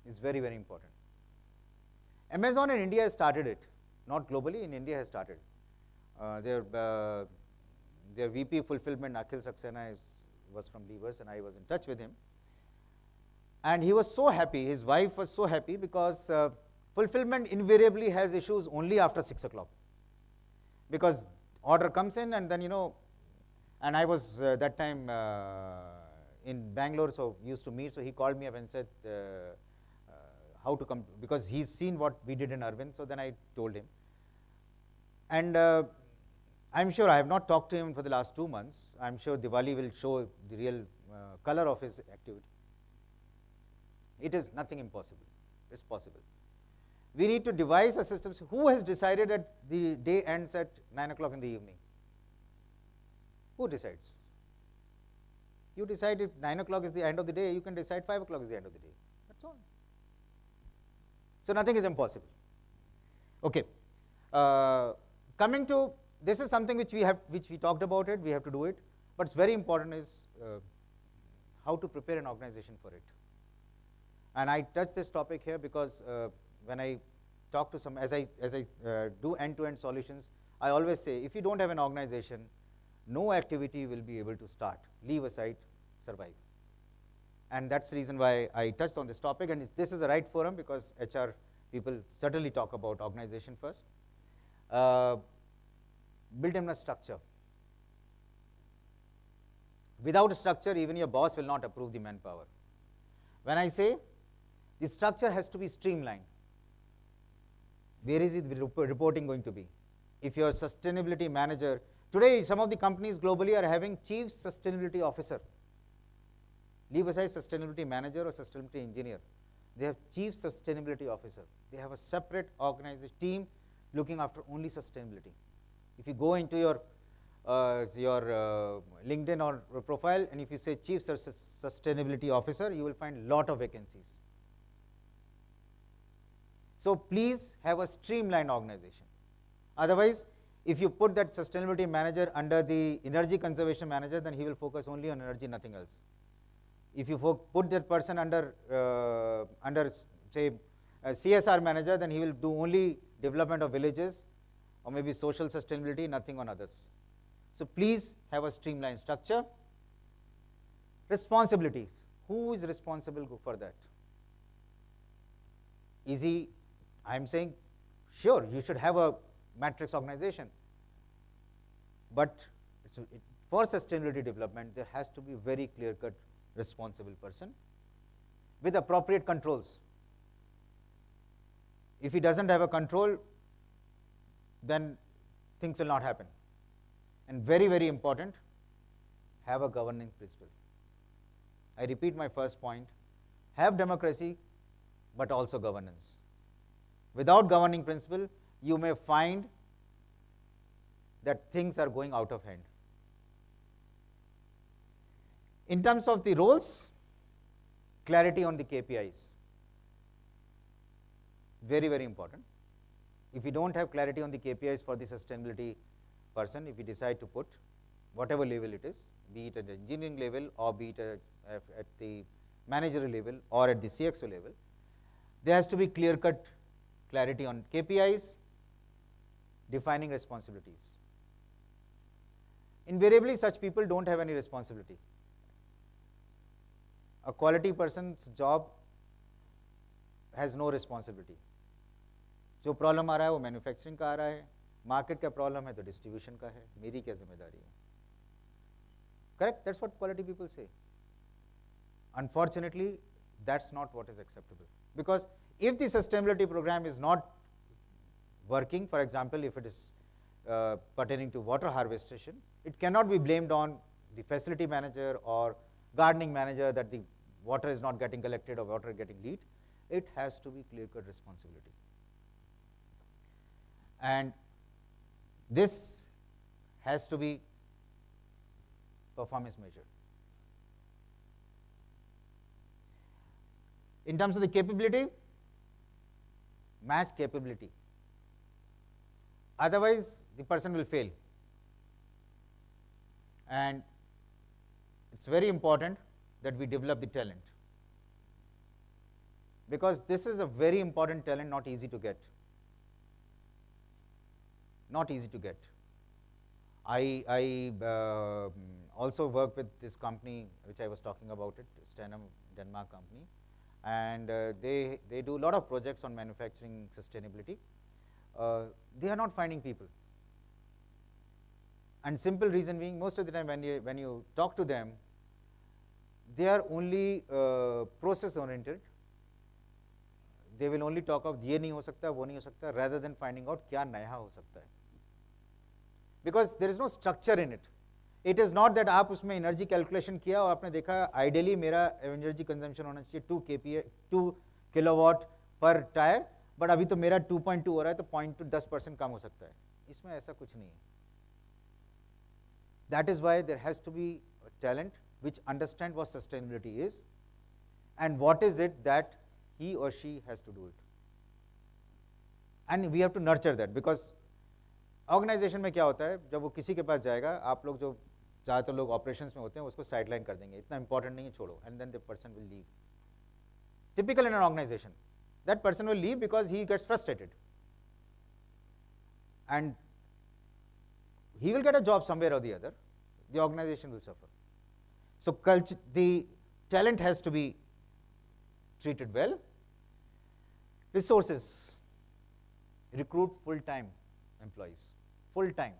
is very, very important. Amazon in India has started it, not globally, in India has started. Their VP fulfillment, Akhil Saxena, was from Levers, and I was in touch with him. And he was so happy, his wife was so happy, because fulfillment invariably has issues only after 6 o'clock. Because order comes in, and then, and I was that time in Bangalore, so we used to meet, so he called me up and said how to come, because he's seen what we did in Arvind, so then I told him. And I'm sure, I have not talked to him for the last 2 months. I'm sure Diwali will show the real color of his activity. It is nothing impossible. It's possible. We need to devise a system. Who has decided that the day ends at 9 o'clock in the evening? Who decides? You decide if 9 o'clock is the end of the day, you can decide 5 o'clock is the end of the day. That's all. So nothing is impossible. Okay. Coming to, this is something which we talked about it, we have to do it, but it's very important is how to prepare an organization for it. And I touch this topic here because when I talk to as I do end-to-end solutions, I always say, if you don't have an organization, no activity will be able to start. Leave aside, survive. And that's the reason why I touched on this topic, and this is the right forum because HR people certainly talk about organization first. Build in a structure. Without a structure, even your boss will not approve the manpower. When I say the structure has to be streamlined, where is the reporting going to be? If your sustainability manager, today some of the companies globally are having chief sustainability officer. Leave aside sustainability manager or sustainability engineer. They have chief sustainability officer. They have a separate organization team looking after only sustainability. If you go into your your LinkedIn or profile, and if you say Chief Sustainability Officer, you will find lot of vacancies. So please have a streamlined organization. Otherwise, if you put that sustainability manager under the energy conservation manager, then he will focus only on energy, nothing else. If you put that person under say a CSR manager, then he will do only development of villages or maybe social sustainability, nothing on others. So please have a streamlined structure. Responsibilities. Who is responsible for that? Easy. I am saying, sure, you should have a matrix organization. But for sustainability development, there has to be a very clear-cut responsible person with appropriate controls. If he doesn't have a control, then things will not happen. And very, very important, have a governing principle. I repeat my first point, have democracy, but also governance. Without governing principle, you may find that things are going out of hand. In terms of the roles, clarity on the KPIs. Very, very important. If you don't have clarity on the KPIs for the sustainability person, if you decide to put whatever level it is, be it at the engineering level or be it at the managerial level or at the CXO level, there has to be clear-cut clarity on KPIs, defining responsibilities. Invariably, such people don't have any responsibility. A quality person's job has no responsibility. जो problem आ रहा है वो manufacturing का आ रहा है, market का problem है तो डिस्ट्रीब्यूशन का है, मेरी क्या जिम्मेदारी है? Correct? That's what quality people say. Unfortunately, that's not what is acceptable. Because if the sustainability program is not working, for example, if it is pertaining to water harvestation, it cannot be blamed on the facility manager or gardening manager that the water is not getting collected or water getting leaked. It has to be clear-cut responsibility. And this has to be performance measured. In terms of the capability, match capability. Otherwise, the person will fail. And it's very important that we develop the talent. Because this is a very important talent, not easy to get. Not easy to get. I also work with this company which I was talking about it, Stenham Denmark company, and they do a lot of projects on manufacturing sustainability. They are not finding people. And simple reason being, most of the time when you talk to them, they are only process oriented. They will only talk of ये नहीं हो सकता, वो नहीं हो सकता, rather than finding out क्या नया हो सकता है. Because there is no structure in it. It is not that आप उसमें energy calculation किया और आपने देखा ideally मेरा energy consumption होना चाहिए 2 kilowatt per tire, but अभी तो मेरा 2.2 हो रहा है तो 0.10% कम हो सकता है. इसमें ऐसा कुछ नहीं है. That is why there has to be a talent which understand what sustainability is and what is it that he or she has to do it. And we have to nurture that, because organization में क्या होता है, जब वो किसी के पास जाएगा, आप लोग जो ज़्यादातर लोग ऑपरेशंस में होते हैं उसको साइडलाइन कर देंगे, इतना इंपॉर्टेंट नहीं है, छोड़ो, and then the person will leave. Typical in an organization, that person will leave because he gets frustrated and he will get a job somewhere or the other, the organization will suffer. So the talent has to be treated well. Resources, recruit full-time employees, full-time.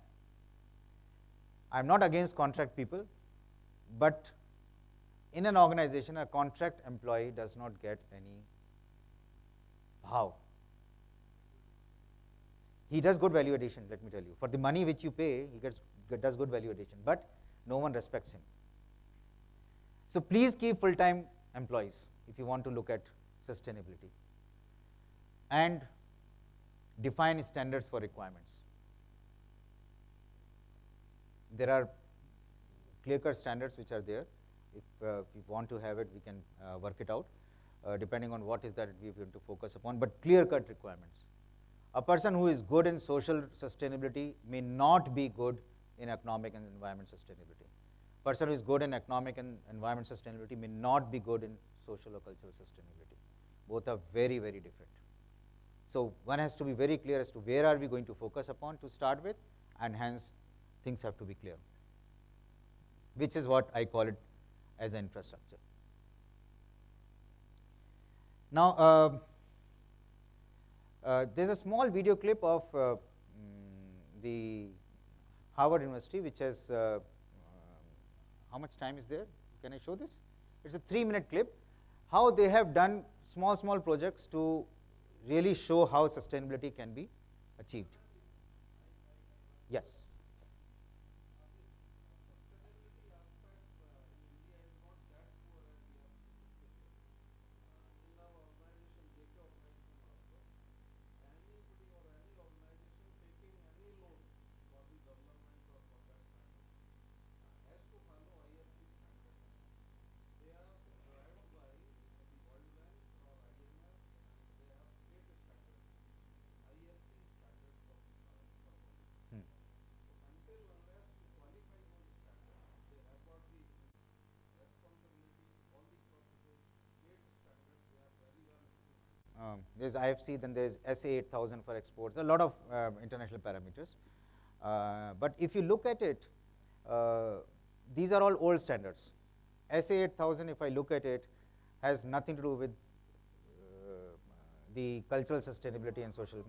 I am not against contract people, but in an organization, a contract employee does not get any bhav. He does good value addition, let me tell you. For the money which you pay, he does good value addition, but no one respects him. So please keep full-time employees if you want to look at sustainability. And define standards for requirements. there are clear-cut standards which are there. If we want to have it, we can work it out, depending on what is that we are going to focus upon, but clear-cut requirements. A person who is good in social sustainability may not be good in economic and environment sustainability. Person who is good in economic and environment sustainability may not be good in social or cultural sustainability. Both are very, very different. So one has to be very clear as to where are we going to focus upon to start with, and hence things have to be clear, which is what I call it as an infrastructure. Now, there's a small video clip of the Harvard University, which has, how much time is there? Can I show this? It's a 3-minute clip, how they have done small projects to really show how sustainability can be achieved. Yes. There's IFC, then there's SA 8000 for exports. There are a lot of international parameters. But if you look at it, these are all old standards. SA 8000, if I look at it, has nothing to do with the cultural sustainability and social.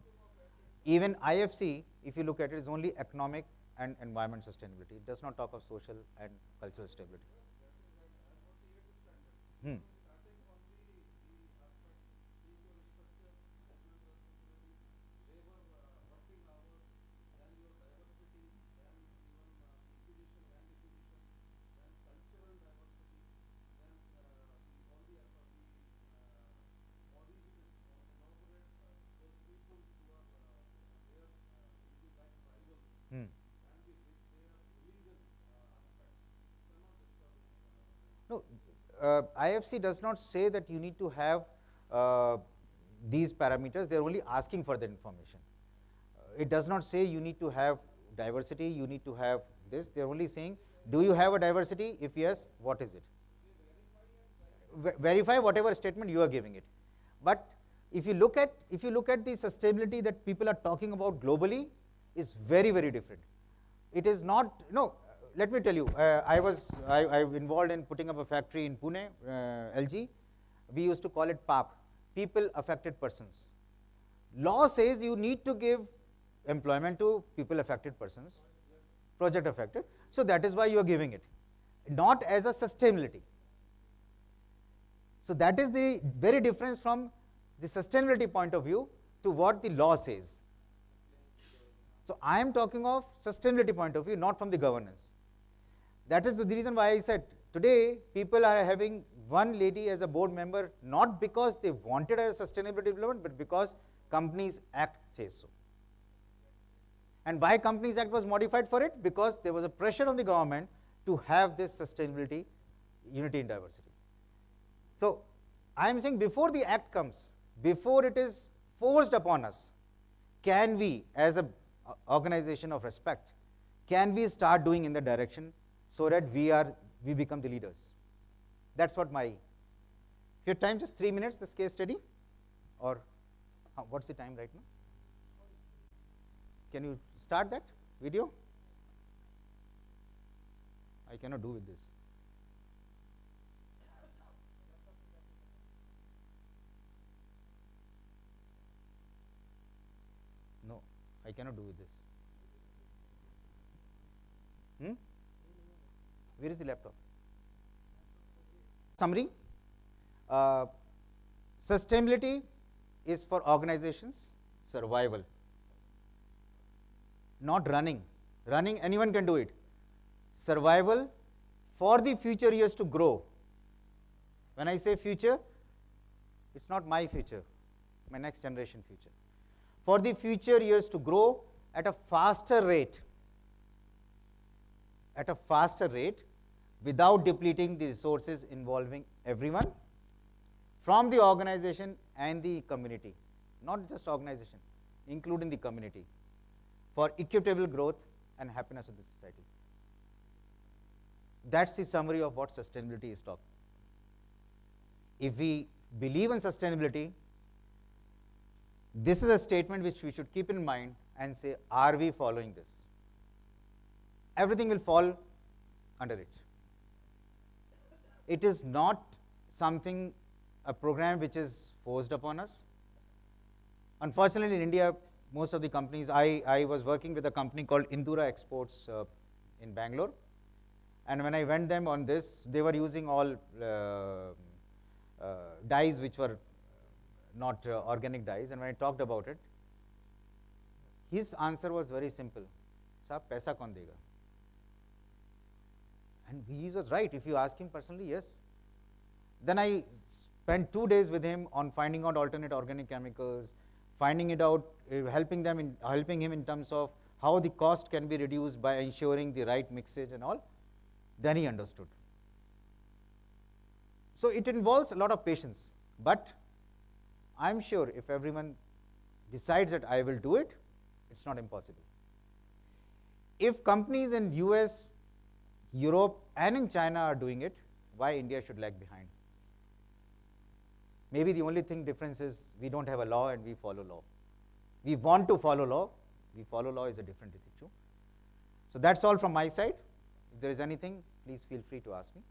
Even IFC, if you look at it, is only economic and environment sustainability. It does not talk of social and cultural stability. No, IFC does not say that you need to have these parameters. They are only asking for the information. It does not say you need to have diversity, you need to have this. They are only saying, do you have a diversity? If yes, what is it? Verify whatever statement you are giving it. But if you look at the sustainability that people are talking about globally, is very, very different. It is not, no, let me tell you, I was involved in putting up a factory in Pune, LG. We used to call it PAP, people affected persons. Law says you need to give employment to people affected persons, project affected. So that is why you are giving it, not as a sustainability. So that is the very difference from the sustainability point of view to what the law says. So I am talking of sustainability point of view, not from the governance. That is the reason why I said today people are having one lady as a board member, not because they wanted a sustainability development, but because Companies Act says so. And why Companies Act was modified for it? Because there was a pressure on the government to have this sustainability, unity in diversity. So I am saying before the act comes, before it is forced upon us, can we, as an organization of respect, can we start doing in the direction so that we become the leaders? That's what my, if you have time, just 3 minutes, this case study, or what's the time right now? Can you start that video? I cannot do with this. No, I cannot do with this. Where is the laptop? Summary. Sustainability is for organizations, survival, not running. Running, anyone can do it. Survival for the future years to grow. When I say future, it's not my future, my next generation future. For the future years to grow at a faster rate. at a faster rate without depleting the resources involving everyone from the organization and the community, not just organization, including the community, for equitable growth and happiness of the society. That's the summary of what sustainability is talking. If we believe in sustainability, this is a statement which we should keep in mind and say, are we following this? Everything will fall under it. It is not something, a program which is forced upon us. Unfortunately, in India, most of the companies, I was working with a company called Indura Exports in Bangalore. And when I went them on this, they were using all dyes which were not organic dyes. And when I talked about it, his answer was very simple. Saab, paisa kaun dega? And he was right. If you ask him personally, yes. Then I spent 2 days with him on finding out alternate organic chemicals, finding it out, helping him in terms of how the cost can be reduced by ensuring the right mixage and all. Then he understood. So it involves a lot of patience, but I'm sure if everyone decides that I will do it, it's not impossible. If companies in US, Europe, and in China are doing it, why India should lag behind? Maybe the only difference is we don't have a law and we follow law. We want to follow law. We follow law is a different issue. So that's all from my side. If there is anything, please feel free to ask me.